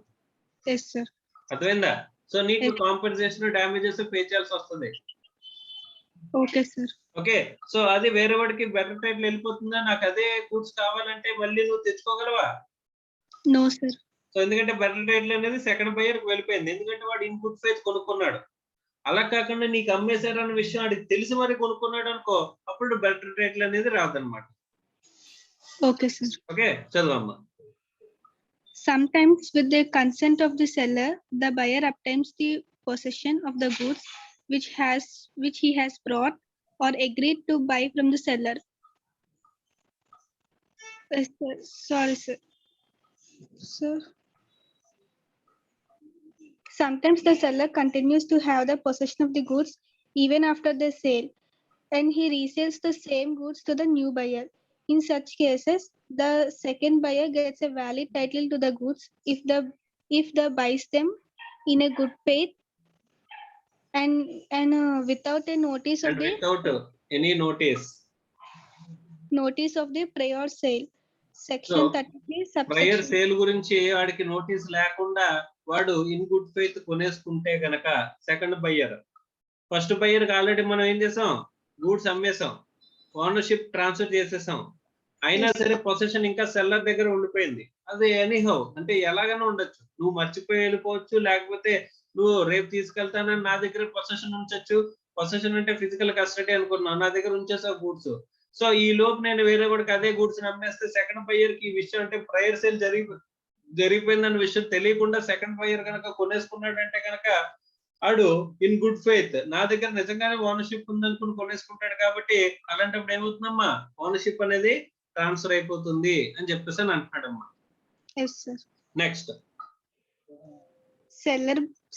అర్థమైందా? సో నీకు కాంపెన్సేషన్ డ్యామేజెస్ పే చేయాల్సి వస్తుంది. Okay sir. ఓకే, సో అది వేరే వాడికి బెటర్ టైటిల్ వెళ్ళిపోతుందా, నాకు అదే గూడ్స్ కావాలంటే మళ్ళీ నువ్వు తెచ్చుకోగలవా? No sir. సో ఎందుకంటే బెటర్ టైటిల్ అనేది సెకండ్ బయర్ కి వెళ్ళిపోయింది, ఎందుకంటే వాడు ఇన్ గుడ్ ఫెయిత్ కొనుక్కున్నాడు. అలా కాకుండా నీకు అమ్మేశారు అన్న విషయం వాడికి తెలిసి మరి కొనుక్కున్నాడు అనుకో, అప్పుడు బెటర్ టైటిల్ అనేది రాదనమాట. Okay sir. ఓకే, చదువమ్మా. Sometimes with the consent of the seller, the buyer obtains the possession of the goods which he has brought or agreed to buy from the seller. Sorry, sir. Sir. Sometimes the seller continues to have the possession of the goods even after the sale, and he resells the same goods to the new buyer. In such cases, the second buyer gets a valid title to the goods if the buys them in a good faith and without a notice of And the without any notice. prior sale. Section So, 33 prior subsection. Sale గురించి వాడికి notice లేకుండా వాడు in good faith కొనేసుకుంటే గనక second buyer. First buyer కి already మనం ఏం చేసాం, goods అమ్మేసాం, ownership transfer చేసేసాం, అయినా సరే పొజిషన్ ఇంకా సెల్లర్ దగ్గర ఉండిపోయింది. అది ఎనీహౌ అంటే ఎలాగైనా ఉండొచ్చు, నువ్వు మర్చిపోయి వెళ్ళిపోవచ్చు, లేకపోతే నువ్వు రేపు తీసుకెళ్తానని నా దగ్గర పొజిషన్ ఉంచొచ్చు. పొజిషన్ అంటే ఫిజికల్ కస్టడీ అనుకున్నావు, నా దగ్గర ఉంచేసావు గూడ్స్. సో ఈ లోపు నేను వేరే వాడికి అదే గూడ్స్ అమ్మేస్తే సెకండ్ బయ్యర్ కి ఈ విషయం అంటే ప్రయర్ సేల్ జరిగిపోయిందన్న విషయం తెలియకుండా సెకండ్ బయ్యర్ కనుక కొనేసుకున్నాడు అంటే కనుక ఆడు ఇన్ గుడ్ ఫెయిత్ నా దగ్గర నిజంగానే ఓనర్షిప్ ఉందనుకుని కొనేసుకుంటాడు. కాబట్టి అలాంటప్పుడు ఏమవుతుందమ్మా, ఓనర్షిప్ అనేది ట్రాన్స్ఫర్ అయిపోతుంది అని చెప్పేసి అని అంటున్నాడమ్మా. Yes, sir. Next,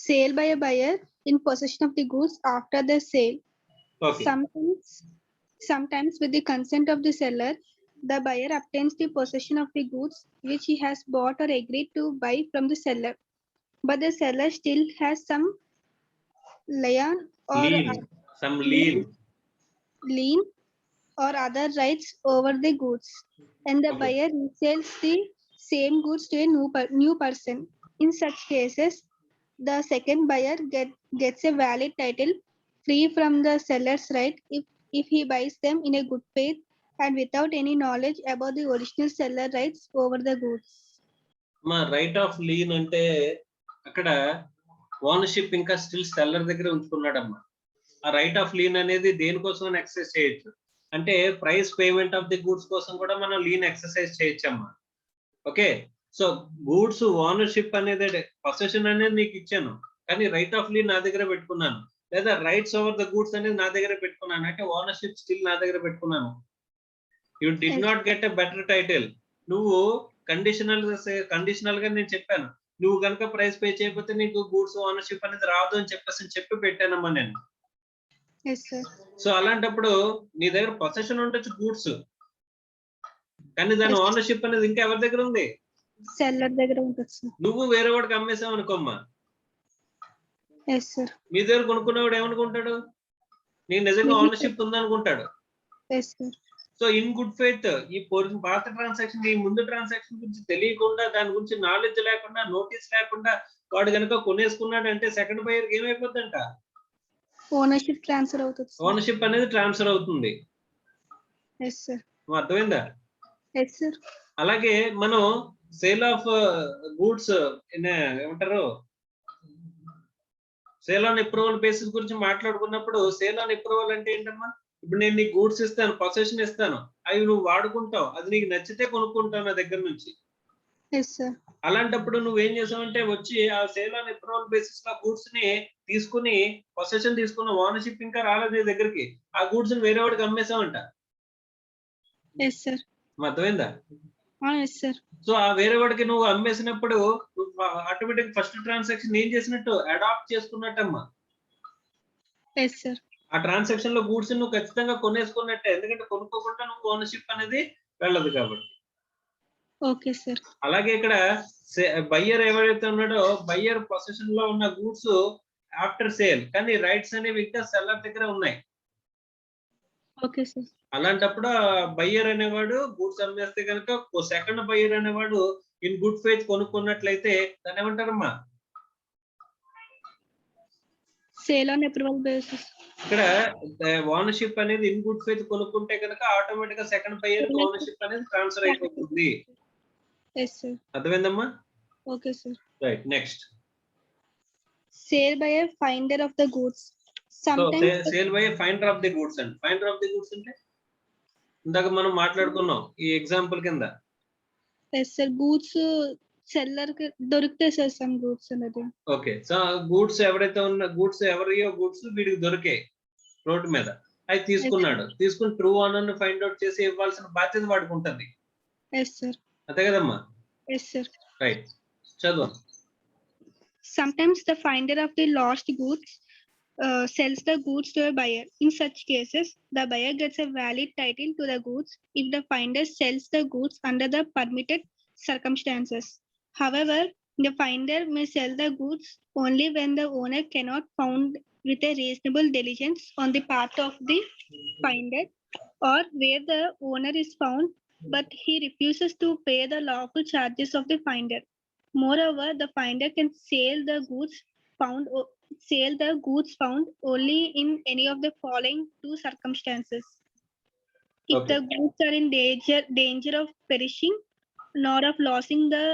Sale by a buyer in possession of the goods after the sale. Okay. Sometimes with the consent of the seller, the buyer obtains the possession of the goods which he has bought or agreed to buy from the seller, but the seller still has some lien or other rights over the goods, and the Okay. buyer resells the same goods to a new person. In such cases, the second buyer gets a valid title free from the seller's right if he buys them in a good faith and without any knowledge about the original seller rights over the goods. మా right of lean అంటే అక్కడ ownership ఇంకా still seller దగ్గర ఉంచుకున్నాడమ్మా. ఆ right of lean అనేది దేనికోసం exercise చేయొచ్చు అంటే price payment of the goods కోసం కూడా మనం లీన్ ఎక్సర్సైజ్ చేయొచ్చమ్మా. ఓకే. సో గూడ్స్ ఓనర్షిప్ అనేది పొసెషన్ అనేది నీకు ఇచ్చాను, కానీ రైట్ ఆఫ్ లీన్ నా దగ్గర పెట్టుకున్నాను, లేదా రైట్స్ ఓవర్ ద గూడ్స్ అనేది నా దగ్గర పెట్టుకున్నాను, అంటే ఓనర్షిప్ స్టిల్ నా దగ్గర పెట్టుకున్నాను. You did not get a better title. నువ్వు కండిషనల్ గా నేను చెప్పాను, నువ్వు కనుక ప్రైస్ పే చేయకపోతే నీకు గూడ్స్ ఓనర్షిప్ అనేది రాదు అని చెప్పి పెట్టానమ్మా నేను. Yes, sir. సో అలాంటప్పుడు నీ దగ్గర పొసెషన్ ఉండొచ్చు గూడ్స్, కానీ దాని ఓనర్షిప్ అనేది ఇంకా ఎవరి దగ్గర ఉంది, సెల్లర్ దగ్గర ఉంటుంది. నువ్వు వేరే వాడికి అమ్మేసావు అనుకోమ్మా. Yes, sir. మీ దగ్గర కొనుక్కున్నవాడు ఏమనుకుంటాడు, నీకు నిజంగా ఓనర్షిప్ ఉందనుకుంటాడు. Yes, sir. So in good faith ఈ పాత ట్రాన్సాక్షన్, ఈ ముందు ట్రాన్సాక్షన్ గురించి తెలియకుండా, దాని గురించి నాలెడ్జ్ లేకుండా, నోటీస్ లేకుండా వాడు కనుక కొనేసుకున్నాడు అంటే సెకండ్ బయర్ ఏమైపోతుందంట, ఓనర్షిప్ ట్రాన్స్ఫర్ అవుతుంది. ఓనర్షిప్ అనేది ట్రాన్స్ఫర్ అవుతుంది. Yes, sir. అర్థమైందా? Yes, sir. అలాగే మనం సేల్ ఆఫ్ గూడ్స్ ఏమంటారు, సేల్ ఆన్ అప్రూవల్ బేసిస్ గురించి మాట్లాడుకున్నప్పుడు, సేల్ ఆన్ అప్రూవల్ అంటే ఏంటమ్మా, ఇప్పుడు నేను నీకు గూడ్స్ ఇస్తాను, పొసెషన్ ఇస్తాను, అవి నువ్వు వాడుకుంటావు, అది నీకు నచ్చితే కొనుక్కుంటావు నా దగ్గర నుంచి. Yes, sir. అలాంటప్పుడు నువ్వేం చేసావంటే వచ్చి ఆ సేల్ ఆన్ అప్రూవల్ బేసిస్ లో గూడ్స్ ని తీసుకుని పొసెషన్ తీసుకున్న, ఓనర్షిప్ ఇంకా రాలేదు నీ దగ్గరికి, ఆ గూడ్స్ ని వేరే వాడికి అమ్మేసావంట. Yes, sir. అర్థమైందా? Yes, sir. సో ఆ వేరే వాడికి నువ్వు అమ్మేసినప్పుడు ఆటోమేటిక్ ఫస్ట్ ట్రాన్సాక్షన్ ఏం చేసినట్టు, అడాప్ట్ చేసుకున్నట్టమ్మా. Yes, sir. ఆ ట్రాన్సాక్షన్ లో గూడ్స్ నువ్వు ఖచ్చితంగా కొనేసుకున్నట్టే, ఎందుకంటే కొనుక్కోకుండా నువ్వు ఓనర్షిప్ అనేది వెళ్ళదు కాబట్టి. Okay sir. అలాగే ఇక్కడ బయ్యర్ ఎవరైతే ఉన్నాడో, బయ్యర్ పొసెషన్ లో ఉన్న గూడ్స్ ఆఫ్టర్ సేల్, కానీ రైట్స్ అనేవి ఇంకా సెల్లర్ దగ్గర ఉన్నాయి. Okay sir. అలాంటప్పుడు బయ్యర్ అనేవాడు గూడ్స్ అమ్మేస్తే కనుక సెకండ్ బయ్యర్ అనేవాడు ఇన్ గుడ్ ఫెయిత్ కొనుక్కున్నట్లయితే దాన్ని ఏమంటారమ్మా, సేల్ ఆన్ అప్రూవల్ బేసిస్. ఇక్కడ ఓనర్షిప్ అనేది ఇన్ గుడ్ ఫెయిత్ కొనుక్కుంటే కనుక ఆటోమేటిక్ గా సెకండ్ బయ్యర్ ఓనర్షిప్ అనేది ట్రాన్స్ఫర్ అయిపోతుంది. yes sir. అర్థమైందమ్మా? Okay sir. Right. Next, sale by a finder of the goods. Sale by finder of the goods and finder of the goods అంటే ఇందాక మనం మాట్లాడుకున్నాం ఈ ఎగ్జాంపుల్ కింద. yes sir. గూడ్స్ సెల్లర్ కి దొరికితే సార్ సమ్ గూడ్స్ అనేది. ఓకే. సో గూడ్స్ ఎవరైతే ఉన్న గూడ్స్ ఎవరియో గూడ్స్ వీడికి దొరికాయి రోడ్డు మీద. అవి తీసుకున్నాడు. తీసుకుని ట్రూ ఓనర్‌ని ఫైండ్ ఔట్ చేసి ఇవ్వాల్సిన బాధ్యత వాడికి ఉంటది. Yes sir. అంతే కదమ్మా? Yes sir. రైట్. చదువు. Sometimes the finder of the lost goods sells the goods to a buyer. In such cases, the buyer gets a valid title to the goods if the finder sells the goods under the permitted circumstances. However, the finder may sell the goods only when the owner cannot found with a reasonable diligence on the part of the finder, or where the owner is found but he refuses to pay the lawful charges of the finder. Moreover, the finder can sell the goods found only in any of the following two circumstances: if Okay. the goods are in danger of perishing, nor of losing the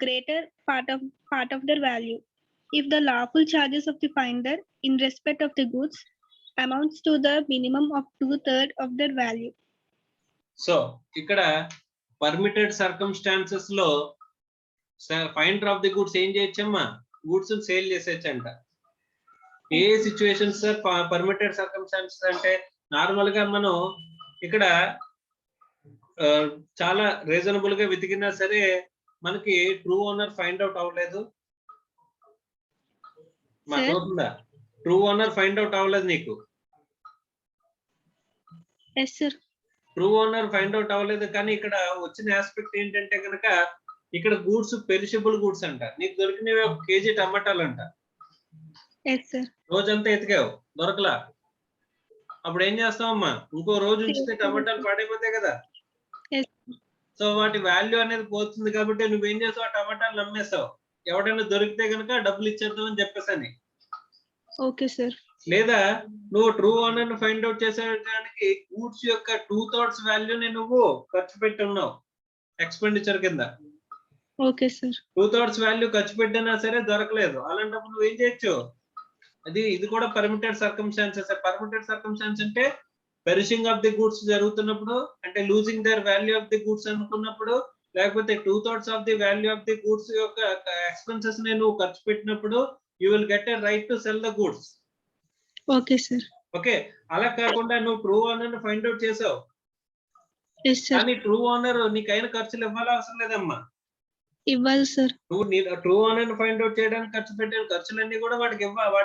greater part of their value; if the lawful charges of the finder in respect of the goods amounts to the minimum of 2/3 of their value. So ఇక్కడ permitted circumstances లో finder of the goods ఏం చేయొచ్చమ్మా? Goods sale చేసేయచ్చంట. ఏ situations sir permitted circumstances అంటే? Normal గా మనం ఇక్కడ చాలా రీజనబుల్ గా వెతికినా సరే మనకి ట్రూ ఓనర్ ఫైండ్ అవుట్ అవ్వలేదు. ట్రూ ఓనర్ ఫైండ్ అవుట్ అవ్వలేదు నీకు. Yes sir. True owner find out అవ్వలేదు. కానీ ఇక్కడ వచ్చిన ఆస్పెక్ట్ ఏంటంటే కనుక ఇక్కడ గూడ్స్ పెరిషబుల్ గూడ్స్ అంట. నీకు దొరికినవి 1 కేజీ టమాటాలు అంట. Yes sir. రోజంతా ఎతికావు దొరకలా. అప్పుడు ఏం చేస్తావమ్మా? ఇంకో రోజు ఉంచితే టమాటాలు పాడైపోతాయి కదా. Yes. సో వాటి వాల్యూ అనేది పోతుంది కాబట్టి నువ్వేం చేస్తావు? ఆ టమాటాలు నమ్మేస్తావు. ఎవడైనా దొరికితే కనుక డబ్బులు ఇచ్చేద్దామని చెప్పేసని. Okay sir. లేదా నువ్వు ట్రూ ఓనర్ ని ఫైండ్ అవుట్ చేసేదానికి గూడ్స్ యొక్క 2/3 వాల్యూని నువ్వు ఖర్చు పెట్టి ఉన్నావు ఎక్స్పెండిచర్ కింద. Okay sir. 2/3 వాల్యూ ఖర్చు పెట్టినా సరే దొరకలేదు. అలాంటప్పుడు నువ్వు ఏం చేయొచ్చు? ఇది కూడా పర్మిటెడ్ సర్కమ్స్టాన్సెస్. పర్మిటెడ్ సర్కమ్స్టాన్స్ అంటే పెరిషింగ్ ఆఫ్ ది గూడ్స్ జరుగుతున్నప్పుడు, అంటే losing there value of the goods అనుకున్నప్పుడు, లేకపోతే 2/3 of the value of the goods యొక్క ఎక్స్పెన్సెస్ ని నువ్వు ఖర్చు పెట్టినప్పుడు you will get a right to sell the goods. Okay sir. Okay. అలా కాకుండా నువ్వు ట్రూ ఓనర్ ని ఫైండ్ అవుట్ చేసావు. Yes sir. కానీ ట్రూ ఓనర్ నీకైన ఖర్చులు ఇవ్వాలా అవసరం లేదమ్మా. ఇవ్వాలి సార్. నువ్వు ట్రూ ఓనర్ ని ఫైండ్ అవుట్ చేయడానికి ఖర్చు పెట్టిన ఖర్చులన్నీ కూడా వాడు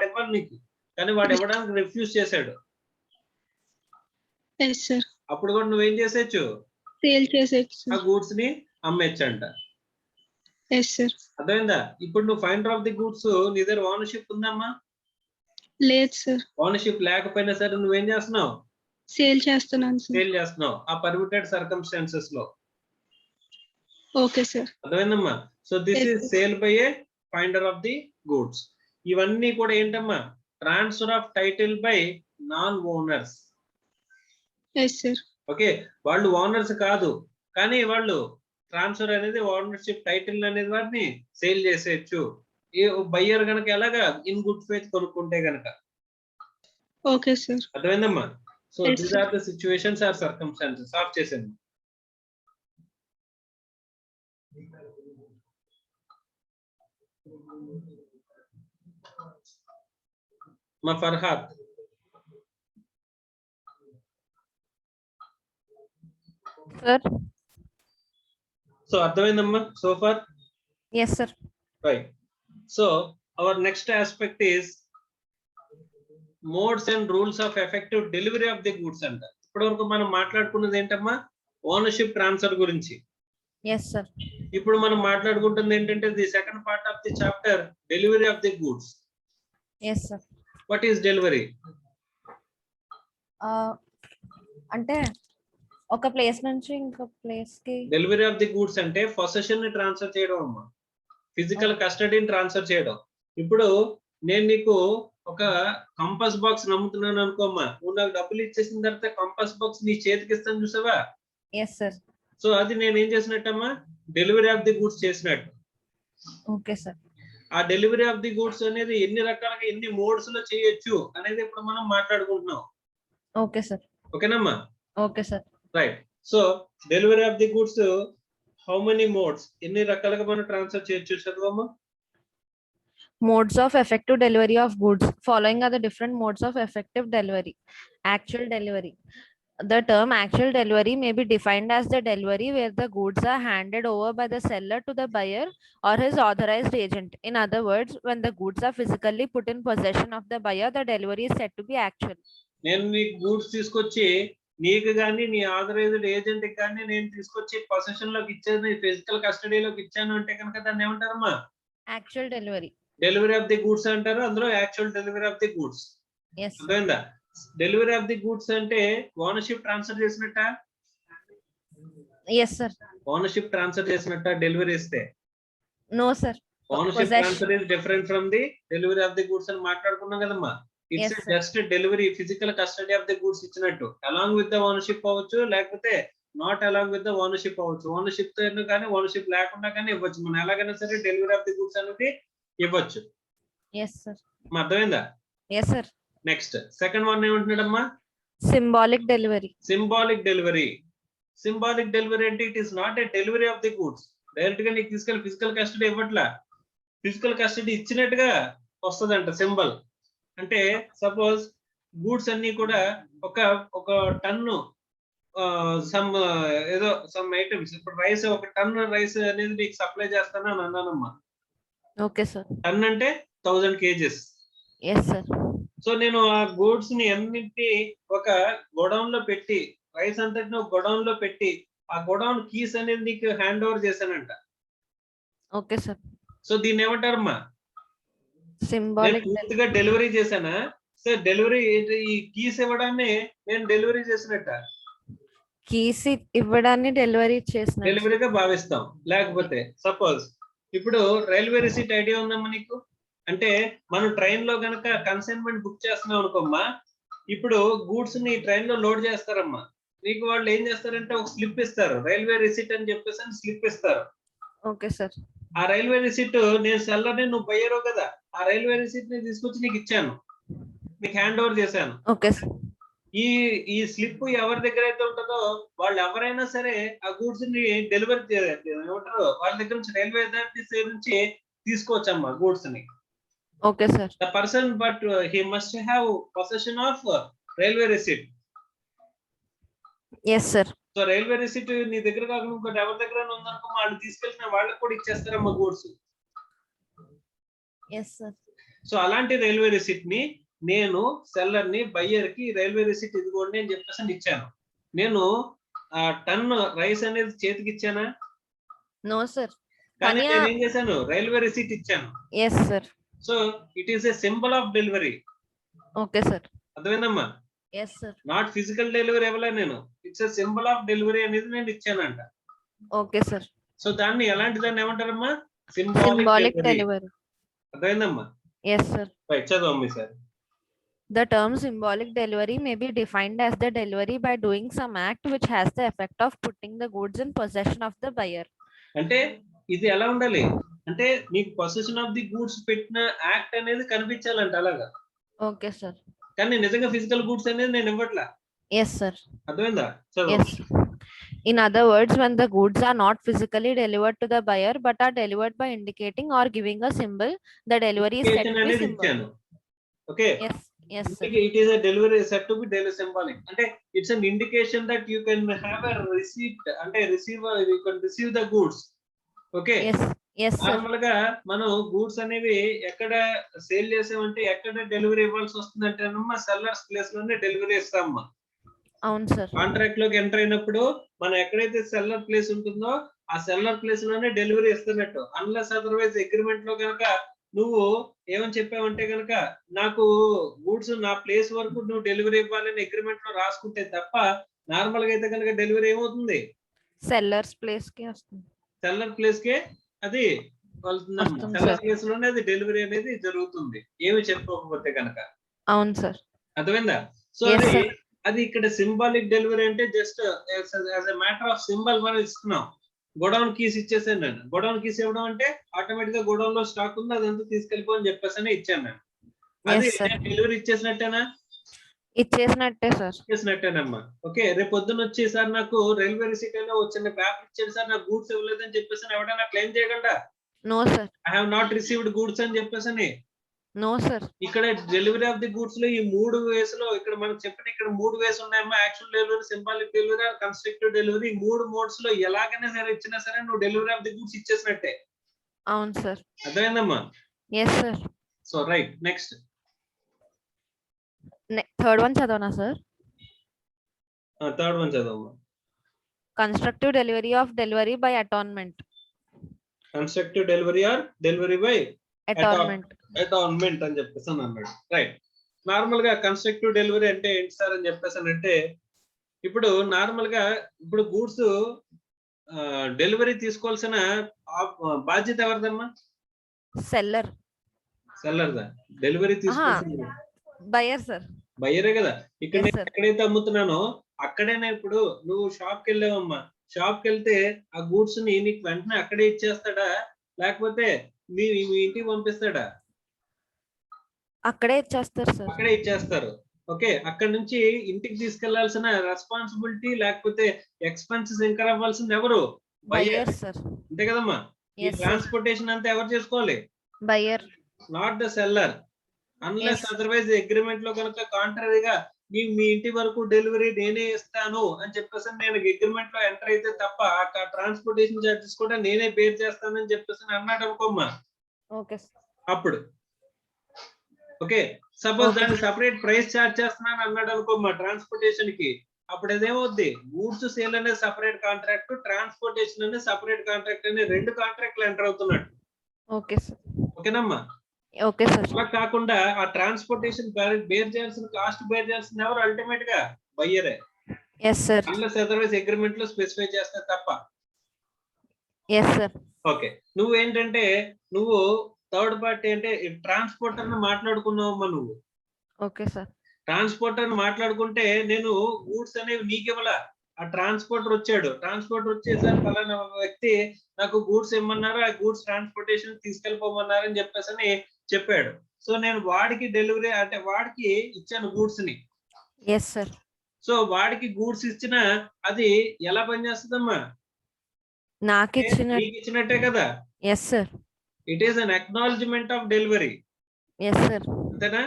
ఇవ్వాలి నీకు. కానీ వాడు ఇవ్వడానికి రిఫ్యూజ్ చేశాడు. Yes sir. అప్పుడు కూడా నువ్వేం చేసేయచ్చు? సేల్ చేసేయచ్చు. ఆ గూడ్స్ ని అమ్మేచ్చంట. Yes sir. అర్థమైందా? ఇప్పుడు నువ్వు ఫైండర్ ఆఫ్ ది గూడ్స్ నీ దగ్గర ఓనర్షిప్ ఉందమ్మా? లేదు సార్. ఓనర్షిప్ లేకపోయినా సరే నువ్వేం చేస్తున్నావు? సేల్ చేస్తున్నాను సార్. సేల్ చేస్తున్నావు ఆ పర్మిటెడ్ సర్కమ్స్టాన్సెస్ లో. Okay sir. అర్థమైందమ్మా? So this is sale by a finder of the goods. ఇవన్నీ కూడా ఏంటమ్మా? Transfer of title by non owners. yes sir. Okay. వాళ్ళు ఓనర్స్ కాదు, కానీ వాళ్ళు ట్రాన్స్ఫర్ అనేది ఓనర్షిప్ టైటిల్ అనేది వాటిని సేల్ చేసేయచ్చు. ఏ బయ్యర్ గనక ఎలాగా ఇన్ గుడ్ ఫేత్ కొనుక్కుంటే గనక. Okay sir. అర్థమైందమ్మా? So these are the situations or circumstances. Off చేసేయండి. మా ఫర్హాద్. సార్. సో అర్థమైందమ్మా so far? yes sir. Right. So our next aspect is modes and rules of effective delivery of the goods అంట. ఇప్పటి వరకు మనం మాట్లాడుకున్నది ఏంటమ్మా? ఓనర్షిప్ ట్రాన్స్ఫర్ గురించి. yes sir. ఇప్పుడు మనం మాట్లాడుకుంటుంది ఏంటంటే the second part of the chapter, delivery of the goods. yes sir. What is delivery? అంటే ఒక ప్లేస్ నుంచి ఇంకో ప్లేస్ కి డెలివరీ ఆఫ్ ది గూడ్స్ అంటే పొసెషన్ ని ట్రాన్స్ఫర్ చేయడం అమ్మా, ఫిజికల్ కస్టడీని ట్రాన్స్ఫర్ చేయడం. ఇప్పుడు నేను నీకు ఒక కంపాస్ బాక్స్ నమ్ముతున్నాను అనుకోమ్మా, నువ్వు నాకు డబ్బులు ఇచ్చేసిన తర్వాత కంపాస్ బాక్స్ నీ చేతికి ఇస్తాను చూసావా? yes sir. సో అది నేను ఏం చేసినట్టమ్మా? డెలివరీ ఆఫ్ ది గూడ్స్ చేసినట్టు. Okay sir. ఆ డెలివరీ ఆఫ్ ది గూడ్స్ అనేది ఎన్ని రకాలుగా ఎన్ని మోడ్స్ లో చేయొచ్చు అనేది ఇప్పుడు మనం మాట్లాడుకుంటున్నాం. Okay sir. ఓకేనమ్మా? Okay sir. Right. So delivery of the goods how many modes, ఎన్ని రకాలుగా మనం ట్రాన్స్ఫర్ చేయొచ్చు చదవమ్మా. Modes of effective delivery of goods. Following are the different modes of effective delivery. Actual delivery. The term actual delivery may be defined as the delivery where the goods are handed over by the seller to the buyer or his authorized agent. In other words, when the goods are physically put in possession of the buyer, the delivery is said to be actual. నేను నీకు goods తీసుకొచ్చి నీకు కానీ నీ authorised agent కానీ నేను తీసుకొచ్చి position లోకి ఇచ్చాను, ఫిజికల్ కస్టడీలోకి ఇచ్చాను అంటే కనుక దాన్ని ఏమంటారమ్మా? Actual delivery. Delivery of the goods అంటారు. అందులో actual delivery of the goods. Yes. అర్థమైందా? డెలివరీ ఆఫ్ ది గూడ్స్ అంటే ఓనర్షిప్ ట్రాన్స్ఫర్ చేసినట్ట? Yes, sir. ఓనర్షిప్ ట్రాన్స్ఫర్ చేసినట్ట డెలివరీ ఇస్తే? No, sir. Ownership Possession. Transfer is different from the delivery of the goods అని మాట్లాడుకున్నాం కదమ్మా. Yes, it's sir. Just delivery, physical custody of the goods ఇచ్చినట్టు. Along with the ownership అవ్వచ్చు, లేకపోతే not along with the ownership అవ్వచ్చు. Ownership తో కానీ ownership లేకుండా కానీ ఇవ్వచ్చు. మనం ఎలాగైనా సరే డెలివరీ ఆఫ్ ది గూడ్స్ అనేది ఇవ్వచ్చు. Yes, sir. అర్థమైందా? Yes, sir. Next second one ఏమంటున్నాడమ్మా? Symbolic delivery. Symbolic delivery. Symbolic delivery అంటే it is not a delivery of the goods. Direct గా నీకు తీసుకెళ్ళి ఫిజికల్ కస్టడీ ఇవ్వట్లా, ఫిజికల్ కస్టడీ ఇచ్చినట్టుగా వస్తుందంట సింబల్. అంటే సపోజ్ గూడ్స్ అన్ని కూడా ఒక టన్ను సమ్ ఏదో సమ్ ఐటమ్స్, ఇప్పుడు రైస్ ఒక టన్ రైస్ అనేది నీకు సప్లై చేస్తాను అని అన్నానమ్మా. Okay, sir. టన్ అంటే 1000 kgs. Yes, sir. సో నేను ఆ గూడ్స్ ని అన్నింటి ఒక గోడౌన్ లో పెట్టి, రైస్ అంతటిని ఒక గోడౌన్ లో పెట్టి, ఆ గోడౌన్ కీస్ అనేది నీకు హ్యాండ్ ఓవర్ చేశానంట. Okay, sir. సో దీన్ని ఏమంటారమ్మా? Symbolic delivery. పూర్తిగా డెలివరీ చేశానా? సో డెలివరీ ఈ కీస్ ఇవ్వడాన్ని నేను డెలివరీ చేసినట్ట, Keys ఇవ్వడాన్ని డెలివరీ చేసిన. డెలివరీగా భావిస్తాం. లేకపోతే సపోజ్ ఇప్పుడు రైల్వే రిసీట్ ఐడియా ఉందమ్మా నీకు? అంటే మనం ట్రైన్ లో గనక కన్సైన్మెంట్ బుక్ చేస్తున్నాం అనుకోమ్మా, ఇప్పుడు గూడ్స్ ని ట్రైన్ లో లోడ్ చేస్తారమ్మా. నీకు వాళ్ళు ఏం చేస్తారంటే ఒక స్లిప్ ఇస్తారు, రైల్వే రిసీట్ అని చెప్పేసి స్లిప్ ఇస్తారు. Okay, sir. ఆ రైల్వే రిసీట్ నేను సెల్లర్ని, నువ్వు బయ్యరో కదా, ఆ రైల్వే రిసీట్ ని తీసుకొచ్చి నీకు ఇచ్చాను, నీకు హ్యాండ్ ఓవర్ చేశాను. Okay, sir. ఈ స్లిప్ ఎవరి దగ్గర అయితే ఉంటుందో వాళ్ళు ఎవరైనా సరే ఆ గూడ్స్ ని డెలివరీ ఏమంటారు, వాళ్ళ దగ్గర నుంచి రైల్వే అథారిటీస్ నుంచి తీసుకోవచ్చమ్మా గూడ్స్ ని. Okay, sir. The person, but he must have possession of railway receipt. Yes, sir. So railway receipt నీ దగ్గర కాకుండా ఇంకోటి ఎవరి దగ్గర ఉందనుకో, వాళ్ళు తీసుకెళ్లిన వాళ్ళకి కూడా ఇచ్చేస్తారమ్మా గూడ్స్. Yes, sir. సో అలాంటి రైల్వే రిసీట్ ని నేను సెల్లర్ ని బయ్యర్ కి రైల్వే రిసీట్ ఇదిగోండి అని చెప్పేసి ఇచ్చాను. నేను ఆ టన్ రైస్ అనేది చేతికి ఇచ్చానా? No, sir. కానీ కానీ నేను ఏం చేశాను? రైల్వే రిసీట్ ఇచ్చాను. Yes, sir. So it is a symbol of delivery. Okay, sir. అర్థమైందమ్మా? Yes, sir. Not physical delivery ఇవ్వలే నేను, it's a symbol of delivery అనేది నేను ఇచ్చానంట. Okay, sir. సో దాన్ని ఎలాంటి దాన్ని ఏమంటారమ్మా? Symbolic delivery. అర్థమైందమ్మా? Yes, sir. రైట్, చదవమ్మా sir. The term symbolic delivery may be defined as the delivery by doing some act which has the effect of putting the goods in possession of the buyer. అంటే ఇది ఎలా ఉండాలి అంటే నీకు possession of the goods పెట్టిన act అనేది కనిపించాలంట అలాగా. Okay, sir. కానీ నిజంగా ఫిజికల్ గూడ్స్ అనేది నేను ఇవ్వట్లా. Yes, sir. అర్థమైందా? చదువు. Yes. In other words, when the goods are not physically delivered to the buyer but are delivered by indicating or giving a symbol, the delivery is said to be అనేది symbolic. ఇచ్చాను. Okay, Yes, yes, sir. it is a delivery set to be daily symbolic. అంటే it's an indication that you can have a receipt, అంటే you can receive the goods. Okay, Yes, yes, sir. Normal గా మనం goods అనేవి ఎక్కడ sale చేసామంటే ఎక్కడ delivery ఇవ్వాల్సి వస్తుందంటే సెల్లర్స్ ప్లేస్ లోనే డెలివరీ ఇస్తామమ్మా. అవును సార్. కాంట్రాక్ట్ లోకి ఎంటర్ అయినప్పుడు మనం ఎక్కడైతే సెల్లర్ ప్లేస్ ఉంటుందో ఆ సెల్లర్ ప్లేస్ లోనే డెలివరీ ఇస్తున్నట్టు. అన్లెస్ అదర్వైజ్ అగ్రిమెంట్ లో కనుక నువ్వు ఏమని చెప్పావంటే కనుక నాకు గూడ్స్ నా ప్లేస్ వరకు నువ్వు డెలివరీ ఇవ్వాలని అగ్రిమెంట్ లో రాసుకుంటే తప్ప నార్మల్ గా అయితే కనుక డెలివరీ ఏమవుతుంది? సెల్లర్స్ ప్లేస్ కి వస్తుంది. సెల్లర్ ప్లేస్ కే అది వెళ్తుందమ్మా. వస్తుంది సెల్లర్ సార్. ప్లేస్ లోనే అది డెలివరీ అనేది జరుగుతుంది, ఏమి చెప్పకపోతే కనుక. అవును సార్. అర్థమైందా? So Yes, sir. అది ఇక్కడ సింబాలిక్ డెలివరీ అంటే just as a matter of symbol మనం ఇస్తున్నాం. గోడౌన్ కీస్ ఇచ్చేసాను నేను. గోడౌన్ కీస్ ఇవ్వడం అంటే ఆటోమేటిక్ గా గోడౌన్ లో స్టాక్ ఉంది అదంతా తీసుకెళ్ళిపో అని చెప్పేసి ఇచ్చాను నేను. అది Yes, sir. డెలివరీ ఇచ్చేసినట్టేనా? ఇచ్చేసినట్టే సార్. చేసినట్టేనమ్మా. ఓకే. రేపు పొద్దున్న వచ్చి సార్ నాకు రైల్వే రిసీట్‌లో ఒక చిన్న పేపర్ ఇచ్చాడు సార్ నాకు గూడ్స్ ఇవ్వలేదని చెప్పేసి ఎవడైనా క్లెయిమ్ చేయగలడా? No sir. I have not received goods అని చెప్పేసని. No sir. ఇక్కడ డెలివరీ ఆఫ్ ది గూడ్స్ లో ఈ 3 వేస్ లో ఇక్కడ మనం చెప్పిన ఇక్కడ 3 వేస్ ఉన్నాయమ్మా. Actual delivery, symbolic delivery, constructive delivery. 3 modes లో ఎలాగైనా సరే ఇచ్చినా సరే నువ్వు డెలివరీ ఆఫ్ ది గూడ్స్ ఇచ్చేసినట్టే. అవును సార్. అర్థమైందమ్మా? Yes sir. So right. Next third one చదవనా సార్? థర్డ్ వన్ చదవమ్మా. Constructive delivery of delivery by attornment. Constructive delivery or delivery by attornment. Attornment అని చెప్పేసి అన్నాడు. రైట్. నార్మల్ గా కన్స్ట్రక్టివ్ డెలివరీ అంటే ఏంటి సార్ అని చెప్పేసానంటే ఇప్పుడు నార్మల్ గా ఇప్పుడు గూడ్స్ డెలివరీ తీసుకోవాల్సిన బాధ్యత ఎవరిదమ్మా? సెల్లర్. సెల్లర్దా? డెలివరీ తీసుకోవాల్సిన బయర్ సార్. బయ్యరే కదా. ఇక్కడ Yes, నేను sir. ఎక్కడైతే అమ్ముతున్నానో అక్కడేనే ఇప్పుడు నువ్వు షాప్ కి వెళ్ళావమ్మా. షాప్ కి వెళ్తే ఆ గూడ్స్ ని నీకు వెంటనే అక్కడే ఇచ్చేస్తాడా లేకపోతే మీ మీ ఇంటికి పంపిస్తాడా? అక్కడే ఇచ్చేస్తారు సార్. అక్కడే ఇచ్చేస్తారు. ఓకే. అక్కడ నుంచి ఇంటికి తీసుకెళ్లాల్సిన రెస్పాన్సిబిలిటీ లేకపోతే ఎక్స్పెన్సెస్ ఇంకర్ అవ్వాల్సింది ఎవరు? Buyer sir. అంతే కదమ్మా. ఈ Yes, sir. ట్రాన్స్పోర్టేషన్ అంతా ఎవరు చేసుకోవాలి? Buyer. Not the seller. Unless Yes. Otherwise agreement లో కనుక కాంట్రరీగా మీ ఇంటి వరకు డెలివరీ నేనే ఇస్తాను అని చెప్పేసి నేను అగ్రిమెంట్ లో ఎంటర్ అయితే తప్ప ఆ ట్రాన్స్పోర్టేషన్ చార్జెస్ కూడా నేనే బేర్ చేస్తానని చెప్పేసి అన్నాడు అనుకోమ్మా. Okay sir. అప్పుడు ఓకే. Suppose Okay. దాన్ని సపరేట్ ప్రైస్ చార్జ్ చేస్తున్నాను అన్నాడు అనుకోమ్మా ట్రాన్స్పోర్టేషన్ కి. అప్పుడు అదేమవుద్ది? గూడ్స్ సేల్ అనేది సపరేట్ కాంట్రాక్ట్, ట్రాన్స్పోర్టేషన్ అనేది సపరేట్ కాంట్రాక్ట్ అనే 2 కాంట్రాక్ట్లు ఎంటర్ అవుతున్నాడు. Okay sir. ఓకేనమ్మా. Okay sir. అలా కాకుండా ఆ ట్రాన్స్పోర్టేషన్ బేర్ చేయాల్సిన కాస్ట్ బేర్ చేయాల్సిన ఎవరు? అల్టిమేట్ గా బయ్యరే. Yes sir. Unless otherwise agreement లో స్పెసిఫై చేస్తే తప్ప. Yes sir. ఓకే. నువ్వు ఏంటంటే నువ్వు థర్డ్ పార్టీ అంటే ట్రాన్స్పోర్టర్ ని మాట్లాడుకున్నావమ్మా నువ్వు. Okay sir. ట్రాన్స్పోర్టర్ మాట్లాడుకుంటే నేను గూడ్స్ అనేవి నీకివ్వలా. ఆ ట్రాన్స్పోర్టర్ వచ్చాడు. ట్రాన్స్పోర్టర్ వచ్చేసరి ఫలానా వ్యక్తి నాకు గూడ్స్ ఇమ్మన్నారు, ఆ గూడ్స్ ట్రాన్స్పోర్టేషన్ తీసుకెళ్ళిపోమన్నారు అని చెప్పేసి చెప్పాడు. సో నేను వాడికి డెలివరీ అంటే వాడికి ఇచ్చాను గూడ్స్ ని. Yes sir. సో వాడికి గూడ్స్ ఇచ్చిన అది ఎలా పనిచేస్తుందమ్మా? నాకు ఇచ్చిన. నీకు ఇచ్చినట్టే కదా. Yes sir. It is an acknowledgement of delivery. Yes sir. అంతేనా?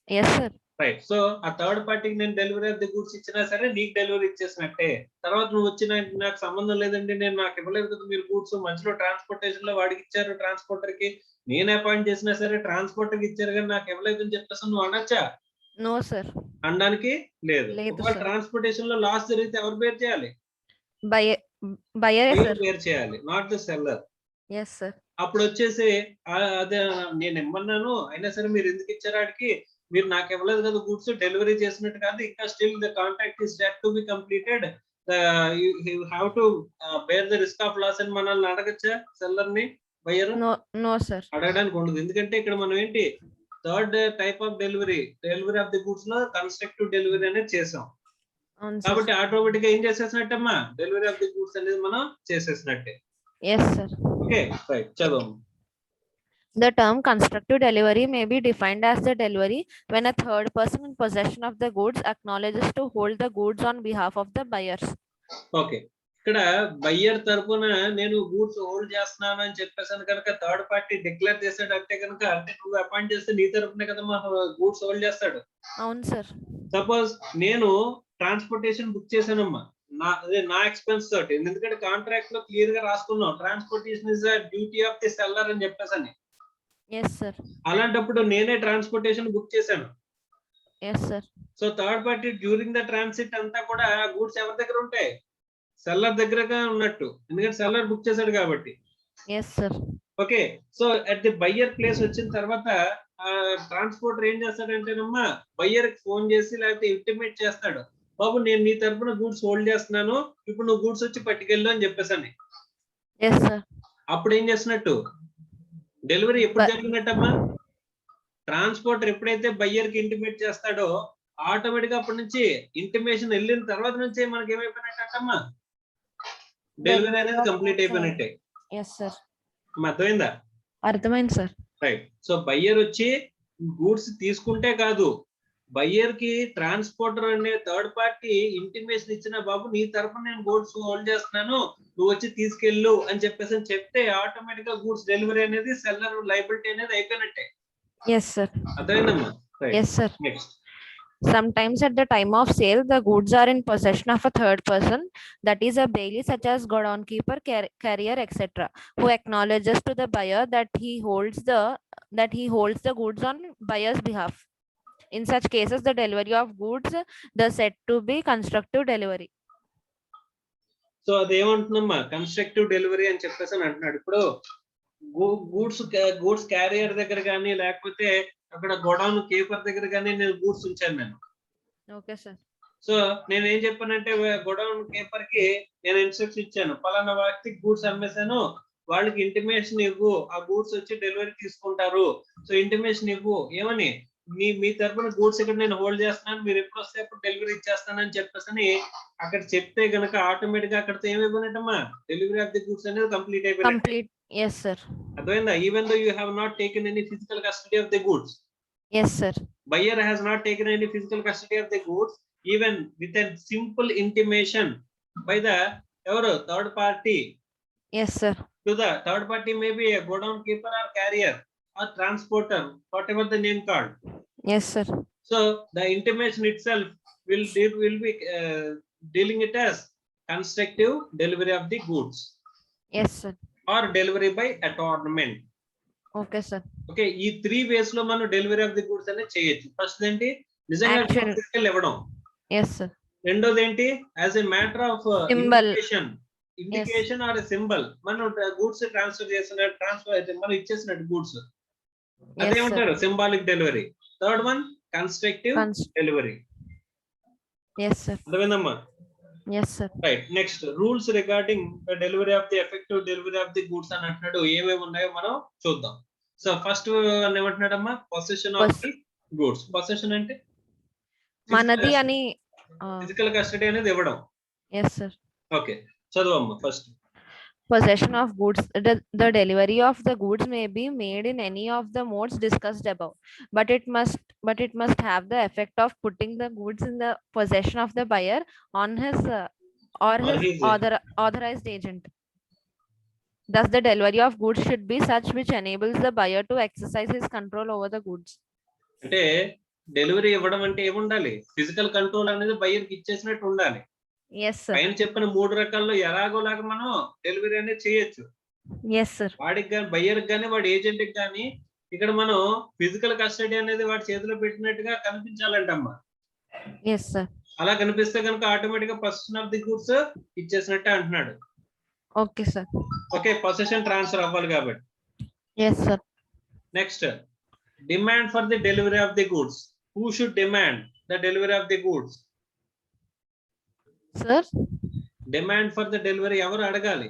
Yes sir. రైట్. సో ఆ థర్డ్ పార్టీకి నేను డెలివరీ ఆఫ్ ది గూడ్స్ ఇచ్చినా సరే నీకు డెలివరీ ఇచ్చేసినట్టే. తర్వాత నువ్వు వచ్చిన నాకు సంబంధం లేదండి, నేను నాకు ఇవ్వలేదు కదా మీరు గూడ్స్, మధ్యలో ట్రాన్స్పోర్టేషన్ లో వాడికి ఇచ్చారు ట్రాన్స్పోర్టర్ కి, నేను అపాయింట్ చేసినా సరే ట్రాన్స్పోర్టర్ కి ఇచ్చారు కానీ నాకు ఇవ్వలేదు అని చెప్పేసి నువ్వు అనొచ్చా? No sir. అనడానికి లేదు. లేదు ఒకవేళ సార్. ట్రాన్స్పోర్టేషన్ లో లాస్ జరిగితే ఎవరు బేర్ చేయాలి? బయరే సార్. బేర్ చేయాలి, not the seller. Yes sir. అప్పుడు వచ్చేసి అదే నేను ఇమ్మన్నాను అయినా సరే మీరు ఎందుకు ఇచ్చారు ఆడికి, మీరు నాకు ఇవ్వలేదు కదా గూడ్స్, డెలివరీ చేసినట్టు కాదు, ఇంకా still the contract is yet to be completed, you have to bear the risk of loss అని మనల్ని అడగచ్చా సెల్లర్ ని? Buyer no sir. అడగడానికి ఉండదు. ఎందుకంటే ఇక్కడ మనం ఏంటి third type of delivery of the goods లో కన్స్ట్రక్టివ్ డెలివరీ అనేది చేసాం. కాబట్టి ఆటోమేటిక్ గా ఏం చేసేసినట్టమ్మా? డెలివరీ ఆఫ్ ది గూడ్స్ అనేది మనం చేసేసినట్టే. Yes sir. Okay right. చదవము. The term constructive delivery may be defined as the delivery when a third person in possession of the goods acknowledges to hold the goods on behalf of the buyers. Okay. ఇక్కడ buyer తరపున నేను goods hold చేస్తున్నాను అని చెప్పేసాను కనుక third party declare చేశాడు అంటే కనుక, అంటే నువ్వు అపాయింట్ చేస్తే నీ తరపునే కదమ్మా గూడ్స్ హోల్డ్ చేస్తాడు. అవును సార్. సపోజ్ నేను ట్రాన్స్పోర్టేషన్ బుక్ చేశానమ్మా నా ఎక్స్పెన్స్ తోటి, ఎందుకంటే కాంట్రాక్ట్ లో క్లియర్ గా రాసుకున్నాం transportation is duty of the seller అని చెప్పేసని. Yes sir. అలాంటప్పుడు నేనే ట్రాన్స్పోర్టేషన్ బుక్ చేశాను. Yes sir. So third party during the transit అంతా కూడా గూడ్స్ ఎవరి దగ్గర ఉంటాయి? సెల్లర్ దగ్గరగా ఉన్నట్టు, ఎందుకంటే సెల్లర్ బుక్ చేశాడు కాబట్టి. Yes sir. Okay. So at the buyer place వచ్చిన తర్వాత ట్రాన్స్పోర్టర్ ఏం చేస్తాడంటేనమ్మా బయ్యర్ కి ఫోన్ చేసి లేకపోతే ఇంటిమేట్ చేస్తాడు, బాబు నేను నీ తరపున గూడ్స్ హోల్డ్ చేస్తున్నాను, ఇప్పుడు నువ్వు గూడ్స్ వచ్చి పట్టుకెళ్ళు అని చెప్పేసని. Yes sir. అప్పుడు ఏం చేస్తున్నట్టు? డెలివరీ ఎప్పుడు జరిగినట్టమ్మా? ట్రాన్స్పోర్టర్ ఎప్పుడైతే బయ్యర్ కి ఇంటిమేట్ చేస్తాడో ఆటోమేటిక్ అప్పటి నుంచి ఇంటిమేషన్ వెళ్ళిన తర్వాత నుంచే మనకి ఏమైపోయినట్టమ్మా? డెలివరీ అనేది కంప్లీట్ అయిపోయినట్టే. Yes sir. అర్థమైందా? అర్థమైంది సార్. రైట్. సో బయ్యర్ వచ్చి గూడ్స్ తీసుకుంటే కాదు, బయ్యర్ కి ట్రాన్స్పోర్టర్ అనే థర్డ్ పార్టీ ఇంటిమేషన్ ఇచ్చిన బాబు నీ తరపున నేను గూడ్స్ హోల్డ్ చేస్తున్నాను, నువ్వు వచ్చి తీసుకెళ్ళు అని చెప్పేసి చెప్తే ఆటోమేటిక్ గా గూడ్స్ డెలివరీ అనేది సెల్లర్ లైబిలిటీ అనేది అయిపోయినట్టే. Yes, sir. అర్థమైందమ్మా? Yes, sir. Next. Sometimes at the time of sale, the goods are in possession of a third person, that is a bailee, such as godown keeper, carrier, etc., who acknowledges to the buyer that he holds the goods on buyer's behalf. In such cases, the delivery of goods is said to be constructive delivery. So అదేమంటున్నామ్మా, constructive delivery అని చెప్పేసి అని అంటున్నాడు. ఇప్పుడు goods carrier దగ్గర కానీ లేకపోతే అక్కడ గోడౌన్ కీపర్ దగ్గర కానీ నేను గూడ్స్ ఉంచాను నేను. Okay, sir. సో నేను ఏం చెప్పానంటే గోడౌన్ కీపర్ కి నేను ఇన్స్ట్రక్షన్ ఇచ్చాను, పలానా వ్యక్తికి గూడ్స్ అమ్మేశాను, వాళ్ళకి ఇంటిమేషన్ ఇవ్వు, ఆ గూడ్స్ వచ్చి డెలివరీ తీసుకుంటారు, సో ఇంటిమేషన్ ఇవ్వు, ఏమని మీ తరపున గూడ్స్ ఇక్కడ నేను హోల్డ్ చేస్తున్నాను, మీరు ఎప్పుడు వస్తే అప్పుడు డెలివరీ ఇచ్చేస్తానని చెప్పేసి అక్కడ చెప్తే గనక ఆటోమేటిక్ గా అక్కడితో ఏమైపోయినట్టమ్మా, డెలివరీ ఆఫ్ ది గూడ్స్ అనేది కంప్లీట్ అయిపోయింది. Complete. Yes, sir. అర్థమైందా? Even though you have not taken any physical custody of the goods. Yes, sir. Buyer has not taken any physical custody of the goods, even with a simple intimation by the third party. Yes, sir. To the third party may be a godown keeper or carrier or transporter, whatever the name called. Yes, sir. So the intimation itself will be dealing it as constructive delivery of the goods. Yes, sir. Or delivery by adornment. Okay, sir. Okay, ఈ 3 వేస్ లో మనం delivery of the goods అనేది చేయొచ్చు. First ఏంటి, నిజంగా ఇవ్వడం. Yes, sir. రెండోది ఏంటి, as a matter of indication or symbol మనం గూడ్స్ ట్రాన్స్ఫర్ మనం ఇచ్చేసినట్టు గూడ్స్, అదేమంటారు symbolic delivery. Third one constructive delivery. Yes, sir. అర్థమైందమ్మా? Yes, sir. Right. Next, rules regarding the delivery of the effective delivery of the goods అని అంటున్నాడు. ఏమేమి ఉన్నాయో మనం చూద్దాం. సో ఫస్ట్ ఏమంటున్నాడమ్మా, possession of the goods. Possession అంటే మనది అని ఫిజికల్ కస్టడీ అనేది ఇవ్వడం. Yes, sir. ఓకే, చదువమ్మా first. Possession of goods. The delivery of the goods may be made in any of the modes discussed above, but it must have the effect of putting the goods in the possession of the buyer on his or his authorized agent. Thus, the delivery of goods should be such which enables the buyer to exercise his control over the goods. అంటే delivery ఇవ్వడం అంటే ఏముండాలి, physical control అనేది buyer కి ఇచ్చేసినట్టు ఉండాలి. Yes, sir. పైన చెప్పిన 3 రకాల్లో ఎలాగోలాగా మనం డెలివరీ అనేది చేయొచ్చు. Yes, sir. వాడికి కానీ బయ్యర్ గానీ వాడి ఏజెంట్ కి కానీ ఇక్కడ మనం ఫిజికల్ కస్టడీ అనేది వాడి చేతిలో పెట్టినట్టుగా కనిపించాలంటమ్మా. Yes, sir. అలా కనిపిస్తే కనుక ఆటోమేటిక్ గా పొసెషన్ ఆఫ్ ది గూడ్స్ ఇచ్చేసినట్టే అంటున్నాడు. Okay, sir. Okay, possession transfer అవ్వాలి కాబట్టి. Yes, sir. Next, demand for the delivery of the goods. Who should demand the delivery of the goods? Sir. Demand for the delivery ఎవరు అడగాలి?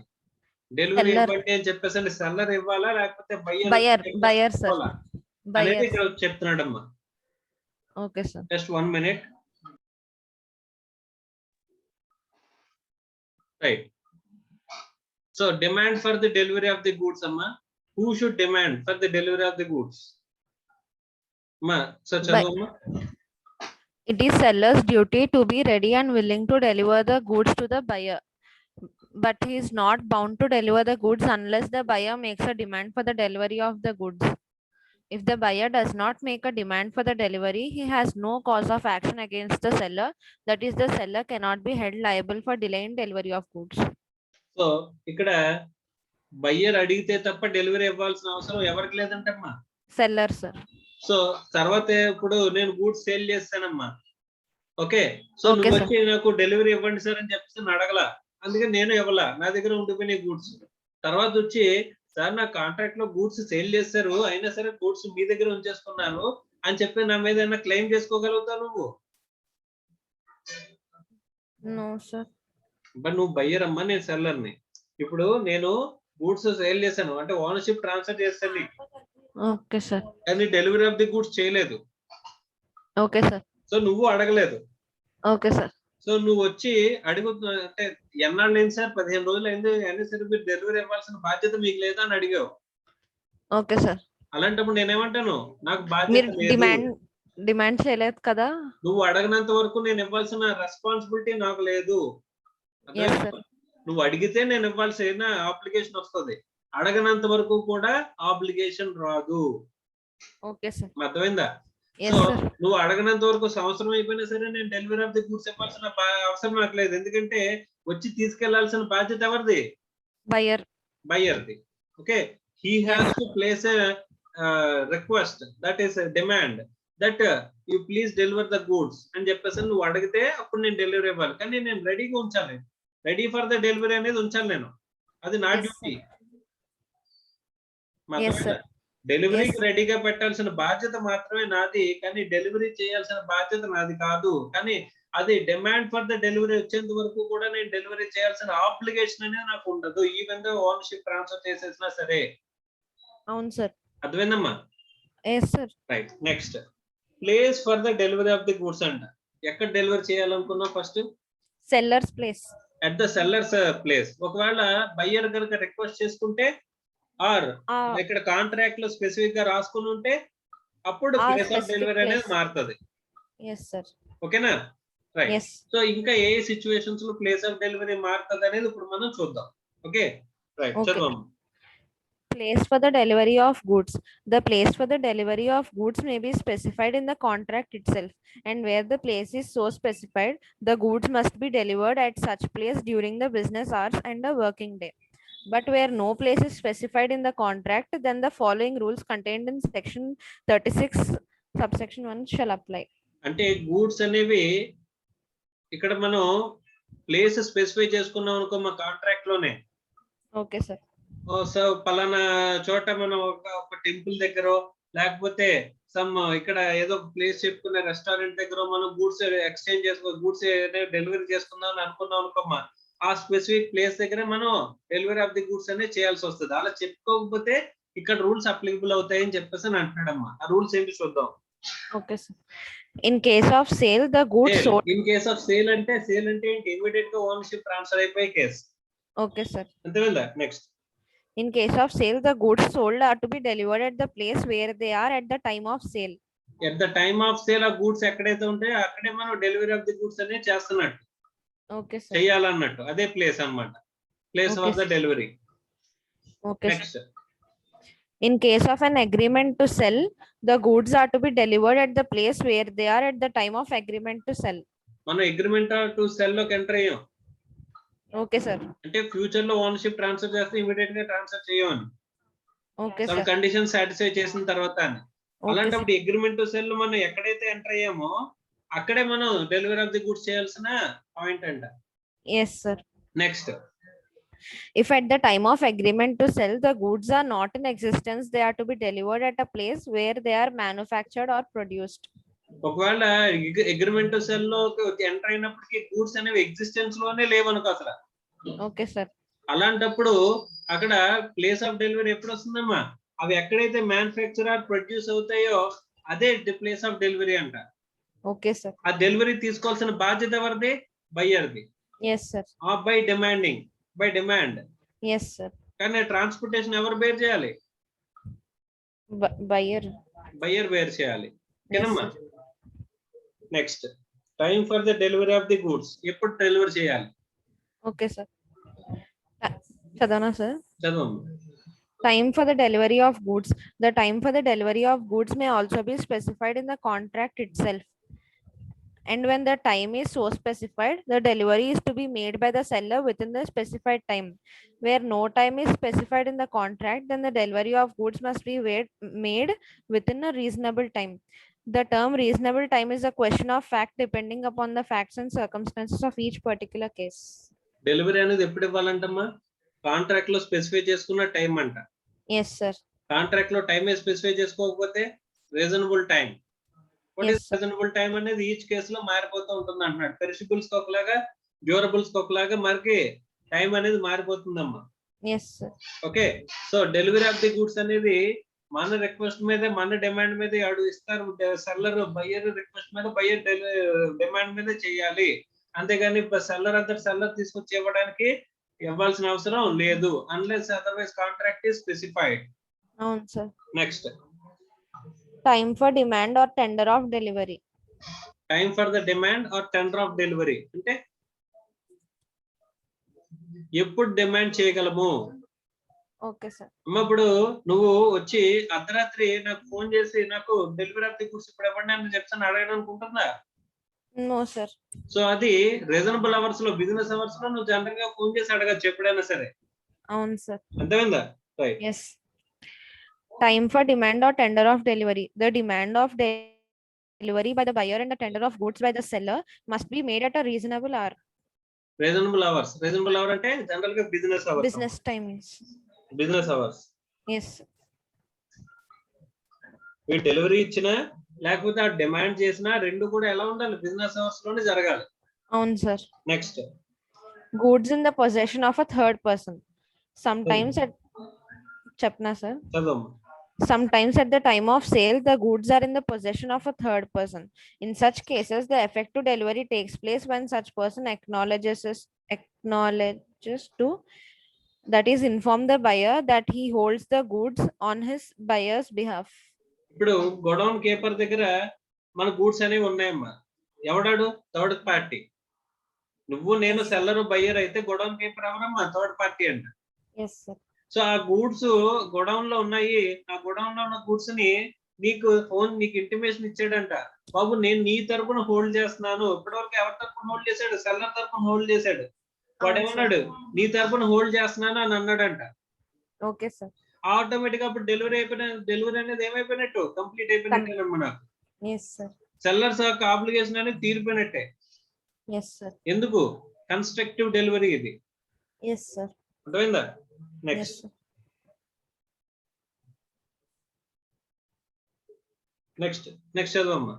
Delivery ఇవ్వండి అని చెప్పేసి seller ఇవ్వాలా లేకపోతే బయ్యర్ sir. అనేది ఇక్కడ చెప్తున్నాడమ్మా. Okay, sir. Just 1 minute. Right. So demand for the delivery of the goods అమ్మా. Who should demand for the delivery of the goods? అమ్మా సో చదువమ్మా. It is seller's duty to be ready and willing to deliver the goods to the buyer, but he is not bound to deliver the goods unless the buyer makes a demand for the delivery of the goods. If the buyer does not make a demand for the delivery, he has no cause of action against the seller. That is, the seller cannot be held liable for delay in delivery of goods. So ఇక్కడ buyer అడిగితే తప్ప delivery ఇవ్వాల్సిన అవసరం ఎవరికి లేదంటమ్మా. Seller, sir. So తర్వాత ఇప్పుడు నేను goods sale చేస్తానమ్మా. ఓకే, సో నువ్వు వచ్చి నాకు డెలివరీ ఇవ్వండి సార్ అని చెప్పేసి అడగలా, అందుకే నేను ఇవ్వలా, నా దగ్గర ఉండిపోయినాయి గూడ్స్. తర్వాత వచ్చి సార్ నా కాంట్రాక్ట్ లో గూడ్స్ సేల్ చేస్తారు, అయినా సరే గూడ్స్ మీ దగ్గర ఉంచేస్తున్నాను అని చెప్పి నా మీద ఏమైనా క్లెయిమ్ చేసుకోగలుగుతావు నువ్వు? No, sir. బట్ నువ్వు బయ్యర్ అమ్మా, నేను సెల్లర్ని. ఇప్పుడు నేను గూడ్స్ సేల్ చేశాను అంటే ఓనర్షిప్ ట్రాన్స్ఫర్ చేస్తాను నీకు. Okay, sir. కానీ డెలివరీ ఆఫ్ ది గూడ్స్ చేయలేదు. Okay, sir. సో నువ్వు అడగలేదు. Okay, sir. సో నువ్వు వచ్చి అడుగుతున్నా అంటే ఎన్నాళ్ళు అయింది సార్, 15 రోజులు అయింది, అయినా సరే మీరు డెలివరీ ఇవ్వాల్సిన బాధ్యత మీకు లేదా అని అడిగావు. Okay, sir. అలాంటప్పుడు నేనేమంటాను, నాకు బాధ్యత లేదు, డిమాండ్ చేయలేదు కదా. నువ్వు అడగనంత వరకు నేను ఇవ్వాల్సిన రెస్పాన్సిబిలిటీ నాకు లేదు. Yes, sir. నువ్వు అడిగితే నేను ఇవ్వాల్సిన అప్లికేషన్ వస్తుంది, అడగనంత వరకు కూడా ఆబ్లిగేషన్ రాదు. Okay sir. అర్థమైందా? Yes so sir. నువ్వు అడగనంత వరకు సంవత్సరం అయిపోయినా సరే నేను డెలివరీ ఆఫ్ ది గూడ్స్ ఇవ్వాల్సిన అవసరం నాకు లేదు. ఎందుకంటే వచ్చి తీసుకెళ్లాల్సిన బాధ్యత ఎవరిది? బయర్. బయ్యర్ది. Okay, he has to place a request, that is demand, that you please deliver the goods అని చెప్పేసి నువ్వు అడిగితే అప్పుడు నేను డెలివరీ ఇవ్వాలి. కానీ నేను రెడీగా ఉంచాలి, రెడీ ఫర్ ద డెలివరీ అనేది ఉంచాలి నేను, అది నా Yes, డ్యూటీ. Yes, sir. డెలివరీకి Yes. రెడీగా పెట్టాల్సిన బాధ్యత మాత్రమే నాది, కానీ డెలివరీ చేయాల్సిన బాధ్యత నాది కాదు. కానీ అది డిమాండ్ ఫర్ ద డెలివరీ వచ్చేంత వరకు కూడా నేను డెలివరీ చేయాల్సిన ఆబ్లిగేషన్ అనేది నాకు ఉండదు, ఈవెన్ దో ఓనర్షిప్ ట్రాన్స్ఫర్ చేసేసినా సరే. అవును సార్. అర్థమైందమ్మా? Yes sir. Right. Next, place for the delivery of the goods అంట. ఎక్కడ డెలివరీ చేయాలనుకున్నావు? First seller's place. At the seller's place. ఒకవేళ బయ్యర్ కనుక రిక్వెస్ట్ చేసుకుంటే ఆర్ ఇక్కడ కాంట్రాక్ట్ లో స్పెసిఫిక్ గా రాసుకుని ఉంటే అప్పుడు ప్లేస్ ఆఫ్ డెలివరీ అనేది మారుతుంది. Yes sir. ఓకేనా? రైట్. ఎస్. సో ఇంకా ఏ సిచ్యువేషన్స్ లో ప్లేస్ ఆఫ్ డెలివరీ మారుతుంది అనేది ఇప్పుడు మనం చూద్దాం. Okay, right. Okay. చదవమ్మా. Place for the delivery of goods. The place for the delivery of goods may be specified in the contract itself, and where the place is so specified, the goods must be delivered at such place during the business hours and the working day. But where no place is specified in the contract, then the following rules contained in section 36 subsection 1 shall apply. అంటే goods అనేవి ఇక్కడ మనం place specify చేసుకున్నాం అనుకో మా contract లోనే. Okay sir. So పలానా చోట మనం ఒక టెంపుల్ దగ్గర లేకపోతే సమ్ ఇక్కడ ఏదో ప్లేస్ చెప్పుకునే రెస్టారెంట్ దగ్గర మనం గూడ్స్ ఎక్స్చేంజ్ చేసుకో, గూడ్స్ డెలివరీ చేసుకుందాం అని అనుకున్నాం అనుకోమ్మా, ఆ స్పెసిఫిక్ ప్లేస్ దగ్గర మనం డెలివరీ ఆఫ్ ది గూడ్స్ అనేది చేయాల్సి వస్తుంది. అలా చెప్పుకోకపోతే ఇక్కడ రూల్స్ అప్లికబుల్ అవుతాయని చెప్పేసి అని అంటున్నాడమ్మా. ఆ రూల్స్ ఏంటి చూద్దాం. Okay sir. In case of sale, the goods sold. In case of sale అంటే ఏంటి? ఇమీడియట్ గా ఓనర్షిప్ ట్రాన్స్ఫర్ అయిపోయే కేసు. Okay sir. అంతేనా? Next, In case of sale, the goods sold are to be delivered at the place where they are at the time of sale. At the time of sale ఆ goods ఎక్కడైతే ఉంటాయో అక్కడే మనం delivery of the goods అనేది చేస్తున్నట్టు, Okay sir. చెయ్యాలన్నట్టు. అదే place అన్నమాట, place Okay, of the delivery. Okay sir. Next, In case of an agreement to sell, the goods are to be delivered at the place where they are at the time of agreement to sell. మనం agreement to cell లోకి enter అయ్యాం Okay sir. అంటే future లో ownership transfer చేస్తే immediate గా transfer చేయమని, Okay some sir. Condition satisfy చేసిన తర్వాత అని. Okay sir. అలాంటప్పుడు అగ్రిమెంట్ టు సెల్ మనం ఎక్కడైతే ఎంటర్ అయ్యామో అక్కడే మనం డెలివరీ ఆఫ్ ది గూడ్స్ చేయాల్సిన పాయింట్ అంట. Yes sir. Next, If at the time of agreement to sell, the goods are not in existence, they are to be delivered at a place where they are manufactured or produced. ఒకవేళ agreement to cell లో enter అయినప్పటికీ goods అనేవి existence లోనే లేవనుకో అసలు. Okay sir. అలాంటప్పుడు అక్కడ place of delivery ఎప్పుడు వస్తుందమ్మా? అవి ఎక్కడైతే మ్యానుఫ్యాక్చర్ ఆర్ ప్రొడ్యూస్ అవుతాయో అదే ప్లేస్ ఆఫ్ డెలివరీ అంట. Okay sir. ఆ డెలివరీ తీసుకోవాల్సిన బాధ్యత ఎవరిది? బయ్యర్ది. Yes sir. By demand. Yes sir. కానీ ట్రాన్స్పోర్టేషన్ ఎవరు బేర్ చేయాలి? Buyer. బయ్యర్ బేర్ చేయాలి. Yes ఓకేనమ్మా? sir. Next, time for the delivery of the goods. ఎప్పుడు డెలివరీ చేయాలి? Okay sir. Chadana sir. చదవమ్మా. Time for the delivery of goods. The time for the delivery of goods may also be specified in the contract itself. And when the time is so specified, the delivery is to be made by the seller within the specified time. Where no time is specified in the contract, then the delivery of goods must be made within a reasonable time. The term reasonable time is a question of fact depending upon the facts and circumstances of each particular case. Delivery అనేది ఎప్పుడు ఇవ్వాలంటమ్మా? Contract లో specify చేసుకున్న time అంట. Yes sir. Contract లో time specify చేసుకోకపోతే reasonable time. What Yes, is reasonable time అనేది each కేసులో మారిపోతూ ఉంటుంది అంటున్నాడు. పెరిషబుల్స్ ఒకలాగా, డ్యూరబుల్స్ ఒకలాగా మనకి టైం అనేది మారిపోతుందమ్మా. Yes sir. Okay, so delivery of the goods అనేది మన రిక్వెస్ట్ మీద, మన డిమాండ్ మీద ఇస్తారు. సెల్లర్ బయ్యర్ రిక్వెస్ట్ మీద, బయ్యర్ డిమాండ్ మీద చేయాలి. అంతేగాని సెల్లర్ తీసుకొచ్చి ఇవ్వడానికి ఇవ్వాల్సిన అవసరం లేదు, unless otherwise contract is specified. అవును sir. Next, Time for demand or tender of delivery. Time for the demand or tender of delivery అంటే ఎప్పుడు డిమాండ్ చేయగలము. Okay, sir. అమ్మ ఇప్పుడు నువ్వు వచ్చి అర్ధరాత్రి నాకు ఫోన్ చేసి నాకు డెలివరీ ఆఫ్ ది గుడ్స్ ఇప్పుడు ఇవ్వండి అని చెప్తాను అడగడానికి ఉంటుందా? No, sir. సో అది రీజనబుల్ అవర్స్ లో బిజినెస్ అవర్స్ లో నువ్వు జనరల్ గా ఫోన్ చేసి అడగచ్చు ఎప్పుడైనా సరే. అవును సార్. అర్థమైందా? Right. Yes. Time for demand or tender of delivery. The demand of delivery by the buyer and the tender of goods by the seller must be made at a reasonable hour. Reasonable hours. Reasonable hour అంటే general గా business hours. Business timings. Business hours. Yes. ఈ delivery ఇచ్చినా లేకపోతే ఆ demand చేసినా రెండు కూడా ఎలా ఉండాలి? బిజినెస్ అవర్స్ లోనే జరగాలి. అవును sir. Next. Goods in the possession of a third person. Sometimes at చెప్పనా sir? చదవమ్మా. Sometimes at the time of sale, the goods are in the possession of a third person. In such cases, the effective delivery takes place when such person acknowledges to, that is, inform the buyer that he holds the goods on his buyer's behalf. ఇప్పుడు godown keeper దగ్గర మన goods అనేవి ఉన్నాయమ్మా. ఎవడాడు? Third party. నువ్వు నేను seller buyer అయితే godown keeper ఎవరమ్మా? థర్డ్ పార్టీ అంట. Yes, sir. సో ఆ గూడ్స్ గోడౌన్ లో ఉన్నాయి. ఆ గోడౌన్ లో ఉన్న గూడ్స్ ని నీకు ఇంటిమేషన్ ఇచ్చాడంట. బాబు నేను నీ తరపున హోల్డ్ చేస్తున్నాను. ఇప్పటివరకు ఎవరి తరపున హోల్డ్ చేశాడు? సెల్లర్ తరపున హోల్డ్ చేశాడు. వాడు ఏమన్నాడు? నీ తరపున హోల్డ్ చేస్తున్నాను అని అన్నాడంట. Okay sir. ఆటోమేటిక్ అప్పుడు డెలివరీ అనేది ఏమైపోయినట్టు? కంప్లీట్ అయిపోయినట్టేనమ్మా నాకు. Yes, sir. సెల్లర్స్ యొక్క ఆబ్లిగేషన్ అనేది తీరిపోయినట్టే. Yes, sir. ఎందుకు? కన్స్ట్రక్టివ్ డెలివరీ ఇది. Yes, sir. అర్థమైందా? నెక్స్ట్. నెక్స్ట్ చదవమ్మా.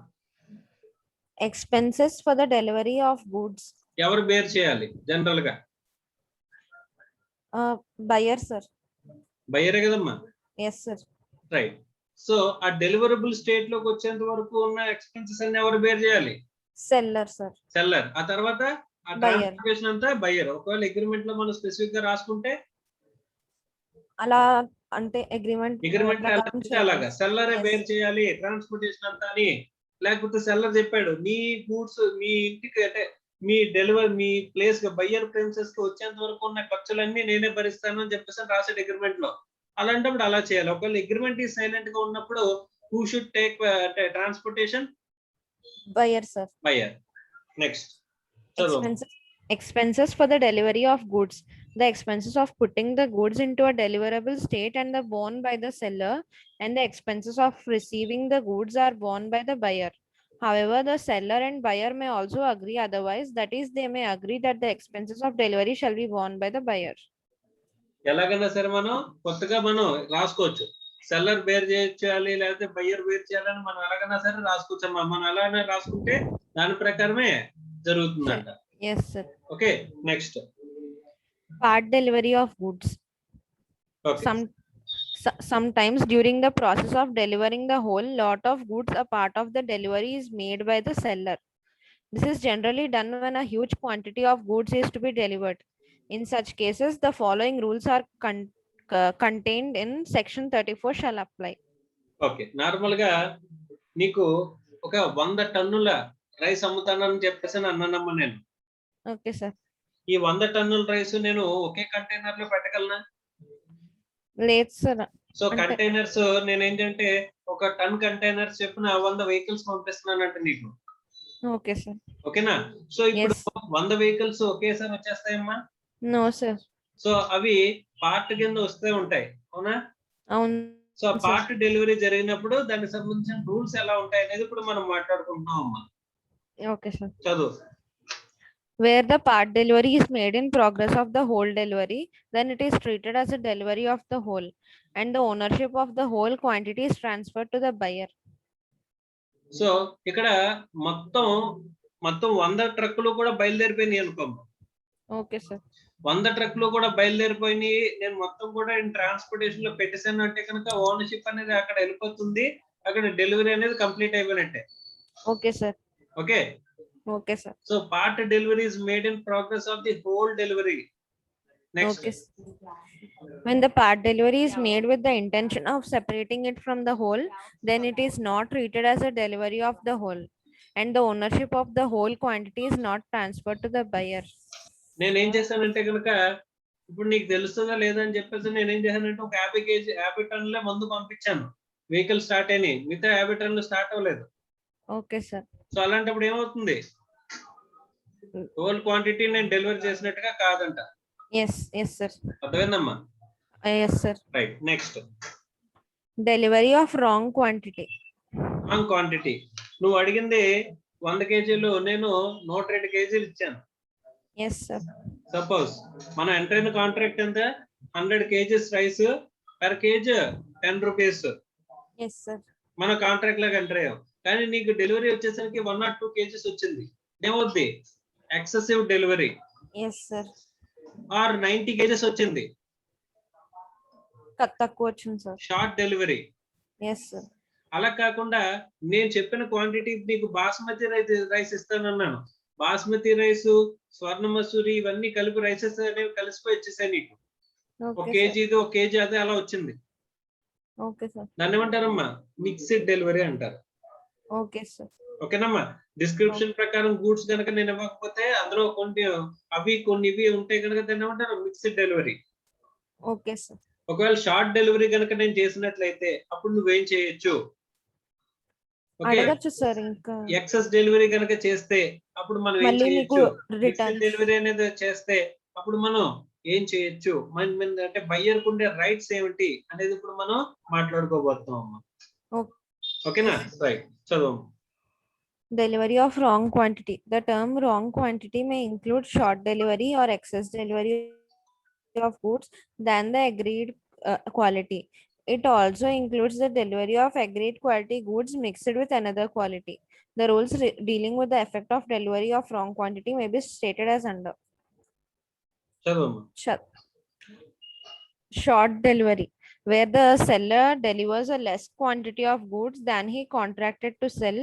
Expenses for the delivery of goods. ఎవరు బేర్ చేయాలి జనరల్ గా? Buyer, sir. బయ్యరే కదమ్మా. Yes, sir. రైట్. సో ఆ డెలివరబుల్ స్టేట్ లోకి వచ్చేంత వరకు ఉన్న ఎక్స్పెన్సెస్ అన్ని ఎవరు బేర్ చేయాలి? Seller, sir. సెల్లర్. ఆ తర్వాత ఆ ట్రాన్స్పోర్టేషన్ అంతా బయ్యర్. ఒకవేళ అగ్రిమెంట్ లో మనం స్పెసిఫిక్ గా రాసుకుంటే అలా అంటే అగ్రిమెంట్ అలాగా సెల్లరే బేర్ చేయాలి ట్రాన్స్పోర్టేషన్ అంతా అని. లేకపోతే సెల్లర్ చెప్పాడు నీ గూడ్స్ మీ ఇంటికి అంటే మీ ప్లేస్ బయ్యర్ ప్రిన్సెస్ కి వచ్చేంత వరకు ఉన్న ఖర్చులన్నీ నేనే భరిస్తాను అని చెప్పేసి రాసాడు అగ్రిమెంట్ లో. అలాంటప్పుడు అలా చేయాలి. ఒకవేళ అగ్రిమెంట్ ఈ సైలెంట్ గా ఉన్నప్పుడు who should take transportation? Buyer, sir. Buyer. Next. Expenses for the delivery of goods. The expenses of putting the goods into a deliverable state and the borne by the seller, and the expenses of receiving the goods are borne by the buyer. However, the seller and buyer may also agree otherwise, that is, they may agree that the expenses of delivery shall be borne by the buyer. ఎలాగైనా సరే మనం కొత్తగా మనం రాసుకోవచ్చు. Seller bear చేయాలి లేకపోతే buyer bear చేయాలని మనం ఎలాగైనా సరే రాసుకోవచ్చమ్మా. మనం అలానే రాసుకుంటే దాని ప్రకారమే జరుగుతుందంట. Yes, sir. Okay, next. Part delivery of goods. Okay. Sometimes during the process of delivering the whole lot of goods, a part of the delivery is made by the seller. This is generally done when a huge quantity of goods is to be delivered. In such cases, the following rules are contained in section 34 shall apply. Okay, normal గా నీకు ఒక 100 టన్నుల rice అమ్ముతానని చెప్పేసి అన్నానమ్మా నేను. Okay sir. ఈ 100 టన్నుల rice నేను ఒకే container లో పెట్టగలనా? లేదు సార్. సో కంటైనర్స్ నేను ఏంటంటే ఒక టన్ కంటైనర్స్ చెప్పిన 100 వెహికల్స్ పంపిస్తున్నానంటే నీకు. Okay sir. ఓకేనా? సో ఇప్పుడు 100 వెహికల్స్ ఒకేసారి వచ్చేస్తాయమ్మా? No sir. సో అవి పార్ట్ కింద వస్తూ ఉంటాయి. అవునా? అవును. సో పార్ట్ డెలివరీ జరిగినప్పుడు దానికి సంబంధించిన రూల్స్ ఎలా ఉంటాయి అనేది ఇప్పుడు మనం మాట్లాడుకుంటున్నాం అమ్మా. Okay sir. చదువు. Where the part delivery is made in progress of the whole delivery, then it is treated as a delivery of the whole, and the ownership of the whole quantity is transferred to the buyer. So ఇక్కడ మొత్తం 100 ట్రక్కులు కూడా బయలుదేరిపోయినాయి అనుకోమ్మా. Okay sir. 100 ట్రక్కులు కూడా బయలుదేరిపోయినాయి. నేను మొత్తం కూడా transportation లో పెట్టేసాను అంటే కనుక ఓనర్షిప్ అనేది అక్కడ వెళ్ళిపోతుంది. అక్కడ డెలివరీ అనేది కంప్లీట్ అయిపోయినట్టే. Okay sir. Okay. Okay, sir. So part delivery is made in progress of the whole delivery. Next Okay. When the part delivery is made with the intention of separating it from the whole, then it is not treated as a delivery of the whole, and the ownership of the whole quantity is not transferred to the buyer. నేనేం చేశానంటే కనుక ఇప్పుడు నీకు తెలుస్తుందా లేదా అని చెప్పేసి నేనేం చేశానంటే ఒక 50 టన్నుల మందు పంపించాను. వెహికల్ స్టార్ట్ అయినాయి, మిగతా 50 టన్నులు స్టార్ట్ అవ్వలేదు. Okay, sir. సో అలాంటప్పుడు ఏమవుతుంది, హోల్ క్వాంటిటీ నేను డెలివరీ చేసినట్టుగా కాదంట. Yes, sir. అర్థమైందమ్మా? Yes, sir. Right. Next Delivery of wrong quantity. Wrong quantity. నువ్వు అడిగింది 100 కేజీలు, నేను 102 కేజీలు ఇచ్చాను. Yes, sir. సపోజ్ మనం ఎంటర్ అయిన కాంట్రాక్ట్ ఎంత, 100 kgs rice, per KG 10 rupees. Yes, sir. మన కాంట్రాక్ట్ లాగా ఎంటర్ అయ్యాం, కానీ నీకు డెలివరీ వచ్చేసరికి 1 or 2 కేజీస్ వచ్చింది. ఏమవుద్ది, excessive delivery. Yes, sir. Or 90 KGs వచ్చింది, తక్కువ వచ్చింది, sir. Short delivery. Yes, sir. అలా కాకుండా నేను చెప్పిన క్వాంటిటీ నీకు బాస్మతి రైస్ ఇస్తానన్నాను. బాస్మతి రైస్, స్వర్ణ మసూరి ఇవన్నీ కలిపి రైసెస్ అనేవి కలిసిపోయి వచ్చేసాయి నీకు. ఒక Okay, కేజీ sir. ఇది, ఒక కేజీ అదే అలా వచ్చింది. Okay, sir. దాన్ని ఏమంటారమ్మా, మిక్స్డ్ డెలివరీ అంటారు. Okay, sir. ఓకేనమ్మా? డిస్క్రిప్షన్ ప్రకారం గూడ్స్ కనుక నేను ఇవ్వకపోతే అందులో కొన్ని అవి కొన్ని ఇవి ఉంటే కనుక దాన్ని ఏమంటారు, మిక్స్డ్ డెలివరీ. Okay, sir. ఒకవేళ షార్ట్ డెలివరీ కనుక నేను చేసినట్లయితే అప్పుడు నువ్వేం చేయొచ్చు, అడగచ్చు సార్. ఇంకా ఎక్సెస్ డెలివరీ కనుక చేస్తే అప్పుడు మనం ఏం మళ్ళీ మీకు చేయొచ్చు, రిటర్న్ డెలివరీ అనేది చేస్తే అప్పుడు మనం ఏం చేయొచ్చు, అంటే బయ్యర్ కు ఉండే రైట్స్ ఏమిటి అనేది ఇప్పుడు మనం మాట్లాడుకోబోతున్నాం అమ్మా. ఓకేనా? రైట్, చదువు. Delivery of wrong quantity. The term wrong quantity may include short delivery or excess delivery of goods than the agreed quality. It also includes the delivery of agreed quality goods mixed with another quality. The rules dealing with the effect of delivery of wrong quantity may be stated as under. Short delivery, where the seller delivers a less quantity of goods than he contracted to sell.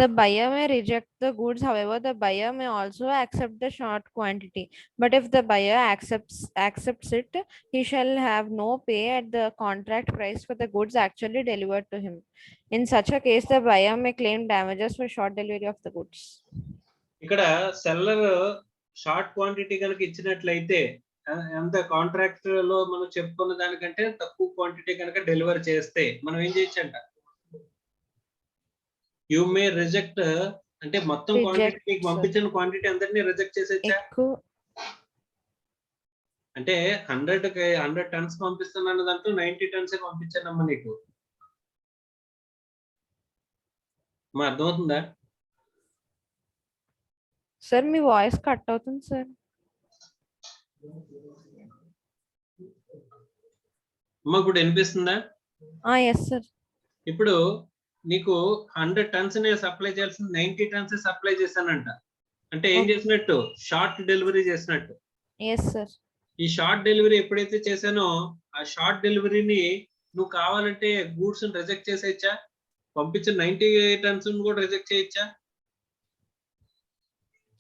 The buyer may reject the goods. However, the buyer may also accept the short quantity. But if the buyer accepts it, he shall have no pay at the contract price for the goods actually delivered to him. In such a case, the buyer may claim damages for short delivery of the goods. ఇక్కడ seller short quantity కనుక ఇచ్చినట్లయితే, ఎంత contract లో మనం చెప్పుకున్న దానికంటే తక్కువ quantity కనుక డెలివర్ చేస్తే మనం ఏం చేయొచ్చంట, యు మే రిజెక్ట్, అంటే మొత్తం క్వాంటిటీ నీకు పంపించిన క్వాంటిటీ అందరినీ రిజెక్ట్ చేసేచ్చా. అంటే 100 టన్స్ పంపిస్తున్నాను, దాంట్లో 90 టన్స్ పంపించానమ్మా నీకు. మా అర్థమవుతుందా సార్? మీ వాయిస్ కట్ అవుతుంది సార్. అమ్మా ఇప్పుడు వినిపిస్తుందా? Yes sir. ఇప్పుడు నీకు 100 టన్స్ నేను సప్లై చేయాల్సింది 90 టన్స్ సప్లై చేశానంట. అంటే ఏం చేసినట్టు, షార్ట్ డెలివరీ చేసినట్టు. Yes sir. ఈ షార్ట్ డెలివరీ ఎప్పుడైతే చేశానో ఆ షార్ట్ డెలివరీని నువ్వు కావాలంటే గూడ్స్ రిజెక్ట్ చేసేయచ్చా, పంపించిన 90 టన్స్ కూడా రిజెక్ట్ చేయొచ్చా?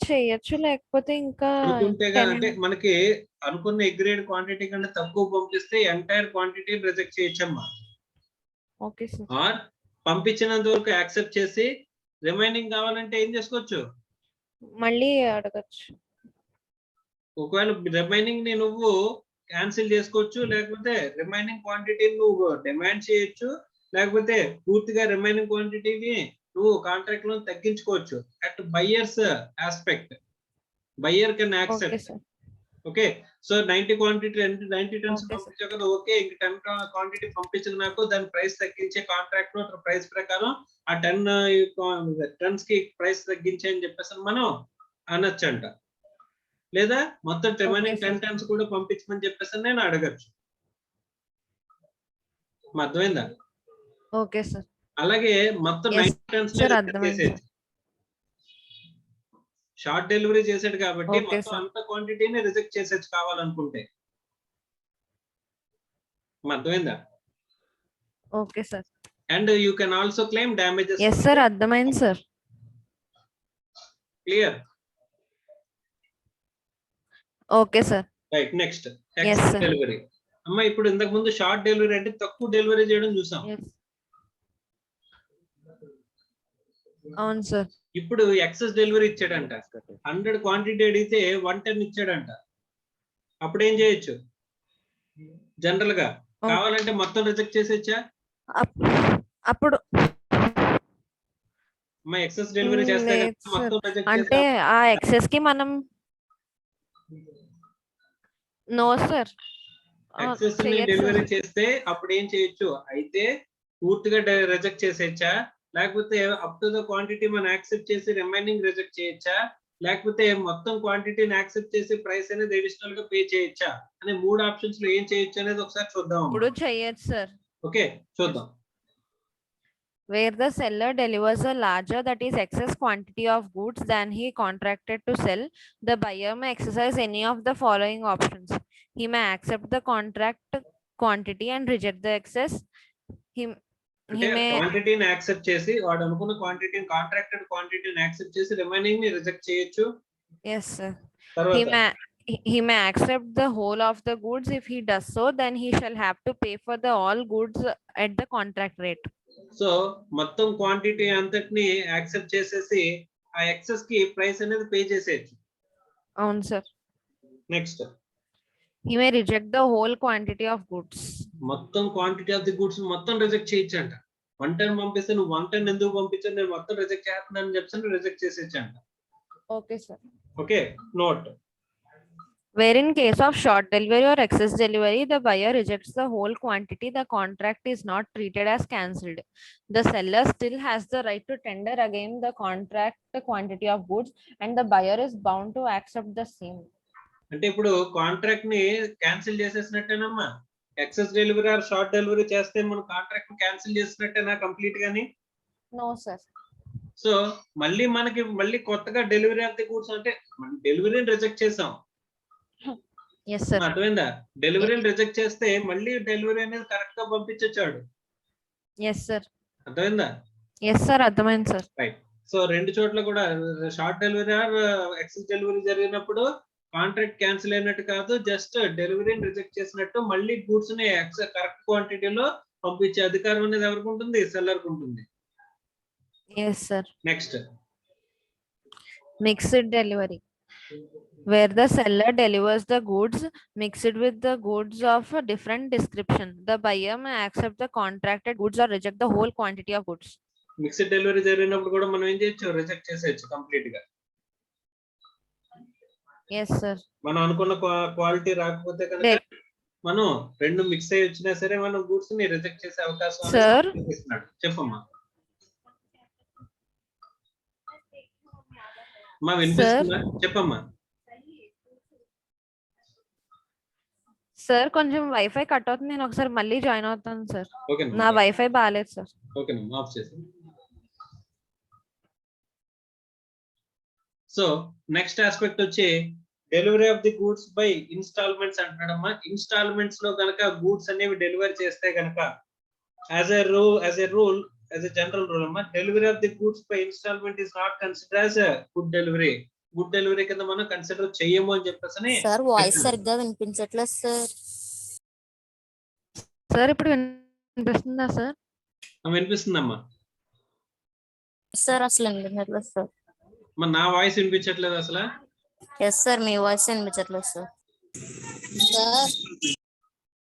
చేయొచ్చు, లేకపోతే ఇంకా అంటే మనకి అనుకున్న అగ్రీడ్ క్వాంటిటీ కంటే తక్కువ పంపిస్తే ఎంటైర్ క్వాంటిటీ రిజెక్ట్ చేయొచ్చమ్మా. Okay sir. ఆర్ పంపించినంత వరకు యాక్సెప్ట్ చేసి రిమైనింగ్ కావాలంటే ఏం చేసుకోవచ్చు, మళ్ళీ అడగచ్చు. ఒకవేళ రిమైనింగ్ ని నువ్వు క్యాన్సిల్ చేసుకోవచ్చు, లేకపోతే రిమైనింగ్ క్వాంటిటీ నువ్వు డిమాండ్ చేయొచ్చు, లేకపోతే పూర్తిగా రిమైనింగ్ క్వాంటిటీని నువ్వు కాంట్రాక్ట్ లో తగ్గించుకోవచ్చు. At buyer's aspect, buyer can accept. Okay, so 90 tons పంపించావు కదా, ఓకే, ఇంక 10 క్వాంటిటీ పంపించదు నాకు, దాని ప్రైస్ తగ్గించే కాంట్రాక్ట్ లో ప్రైస్ ప్రకారం ఆ 10 టన్స్ కి ప్రైస్ తగ్గించే అని చెప్పేసి మనం అనొచ్చంట. లేదా మొత్తం రిమైనింగ్ 10 టన్స్ కూడా పంపించమని చెప్పేసి నేను అడగచ్చు. అర్థమైందా? Okay sir. అలాగే మొత్తం 90 టన్స్ చేసేది, షార్ట్ డెలివరీ చేసాడు కాబట్టి మొత్తం అంత క్వాంటిటీని రిజెక్ట్ చేసేది కావాలనుకుంటే. అర్థమైందా? Okay sir. And you can also claim damages. Yes sir, అర్థమైంది sir. Clear? Okay sir. Right, next Yes, excess sir. Delivery. అమ్మ ఇప్పుడు ఇంతకు ముందు షార్ట్ డెలివరీ అంటే తక్కువ డెలివరీ చేయడం చూసాం. Yes. అవును సార్. ఇప్పుడు ఎక్సెస్ డెలివరీ ఇచ్చాడంట. 100 క్వాంటిటీ అడిగితే 110 ఇచ్చాడంట. అప్పుడు ఏం చేయొచ్చు? జనరల్ గా కావాలంటే మొత్తం రిజెక్ట్ చేసేచ్చా? అప్పుడు అమ్మ ఎక్సెస్ డెలివరీ చేస్తే లేదు కనుక మొత్తం రిజెక్ట్ అంటే ఆ ఎక్సెస్ కి మనం నో సార్ ఎక్సెస్ ని డెలివరీ చేస్తే అప్పుడు ఏం చేయొచ్చు? అయితే పూర్తిగా రిజెక్ట్ చేసేయచ్చా, లేకపోతే అప్ టు ద క్వాంటిటీ మనం యాక్సెప్ట్ చేసి రిమైనింగ్ రిజెక్ట్ చేయొచ్చా, లేకపోతే మొత్తం క్వాంటిటీని యాక్సెప్ట్ చేసి ప్రైస్ అనేది అడిషనల్ గా పే చేయొచ్చా అనే 3 ఆప్షన్స్ లో ఏం చేయొచ్చు అనేది ఒకసారి చూద్దాం. ఇప్పుడు చేయొచ్చు సార్. ఓకే చూద్దాం. Where the seller delivers a larger, that is excess quantity of goods than he contracted to sell, the buyer may exercise any of the following options. He may accept the contract quantity and reject the excess. He may క్వాంటిటీని accept చేసి వాడు అనుకున్న క్వాంటిటీని contracted క్వాంటిటీని accept చేసి remaining ని reject చేయొచ్చు. yes sir. తర్వాత He may accept the whole of the goods. If he does so, then he shall have to pay for the all goods at the contract rate. So మొత్తం quantity అంతటిని accept చేసేసి ఆ excess కి price అనేది pay చేసేయచ్చు. అవును sir. Next he may reject the whole quantity of goods. మొత్తం quantity of the goods మొత్తం రిజెక్ట్ చేయొచ్చు అంట. 1 టన్ పంపిస్తే నువ్వు 1 టన్ ఎందుకు పంపించావు, నేను మొత్తం రిజెక్ట్ చేస్తున్నాను చెప్తాను, రిజెక్ట్ చేసేయచ్చు అంట. Okay sir. Okay note. Where in case of short delivery or excess delivery, the buyer rejects the whole quantity, the contract is not treated as cancelled. The seller still has the right to tender again the contract quantity of goods and the buyer is bound to accept the same. అంటే ఇప్పుడు contract ని cancel చేసేసినట్టేనమ్మా. Excess delivery or short delivery చేస్తే మనం contract ని cancel చేసినట్టేనా complete గాని? No sir. So మళ్ళీ కొత్తగా డెలివరీ ఆఫ్ ది గూడ్స్ అంటే మనం డెలివరీని రిజెక్ట్ చేసాం. Yes sir. అర్థమైందా? డెలివరీని రిజెక్ట్ చేస్తే మళ్ళీ డెలివరీ అనేది కరెక్ట్ గా పంపించొచ్చాడు. Yes sir. అర్థమైందా? Yes sir, అర్థమైంది సార్. రైట్. సో రెండు చోట్ల కూడా short delivery or excess delivery జరిగినప్పుడు కాంట్రాక్ట్ క్యాన్సిల్ అయినట్టు కాదు, జస్ట్ డెలివరీని రిజెక్ట్ చేసినట్టు మళ్ళీ గూడ్స్ ని కరెక్ట్ క్వాంటిటీలో పంపించే అధికారం అనేది ఎవరికి ఉంటుంది? సెల్లర్ కు ఉంటుంది. Yes sir. Next Mixed delivery. Where the seller delivers the goods mixed with the goods of a different description, the buyer may accept the contracted goods or reject the whole quantity of goods. Mixed delivery జరిగినప్పుడు కూడా మనం ఏం చేయొచ్చు? Reject చేసేయచ్చు complete గా. Yes sir. మనం అనుకున్న quality రాకపోతే కనుక మనం రెండు మిక్స్ అయ్యి వచ్చినా సరే మనం గూడ్స్ ని రిజెక్ట్ చేసే అవకాశం Sir. ఇస్తున్నాడు. చెప్పమ్మా. మా వినిపిస్తుందా? చెప్పమ్మా. సార్ కొంచెం వైఫై కట్ అవుతుంది, నేను ఒకసారి మళ్ళీ జాయిన్ అవుతాను సార్. ఓకే నా వైఫై బాగాలేదు సార్. ఓకే ఆఫ్ చేసి. సో నెక్స్ట్ ఆస్పెక్ట్ వచ్చి delivery of the goods by instalments అంటున్నాడమ్మా. ఇన్స్టాల్మెంట్స్ లో కనుక గూడ్స్ అనేవి డెలివరీ చేస్తే కనుక as a rule as a general rule అమ్మా, delivery of the goods by instalment is not consider as good delivery. Good delivery కింద మనం కన్సిడర్ చెయ్యము అని చెప్పేసి సార్ వాయిస్ సరిగ్గా వినిపించట్లేదు సార్. సార్ ఇప్పుడు వినిపిస్తుందా సార్? వినిపిస్తుందమ్మా. సార్ అసలు వినిపించట్లేదు సార్. మరి నా వాయిస్ వినిపించట్లేదు అసలు? ఎస్ సార్ మీ వాయిస్ వినిపించట్లేదు సార్. సార్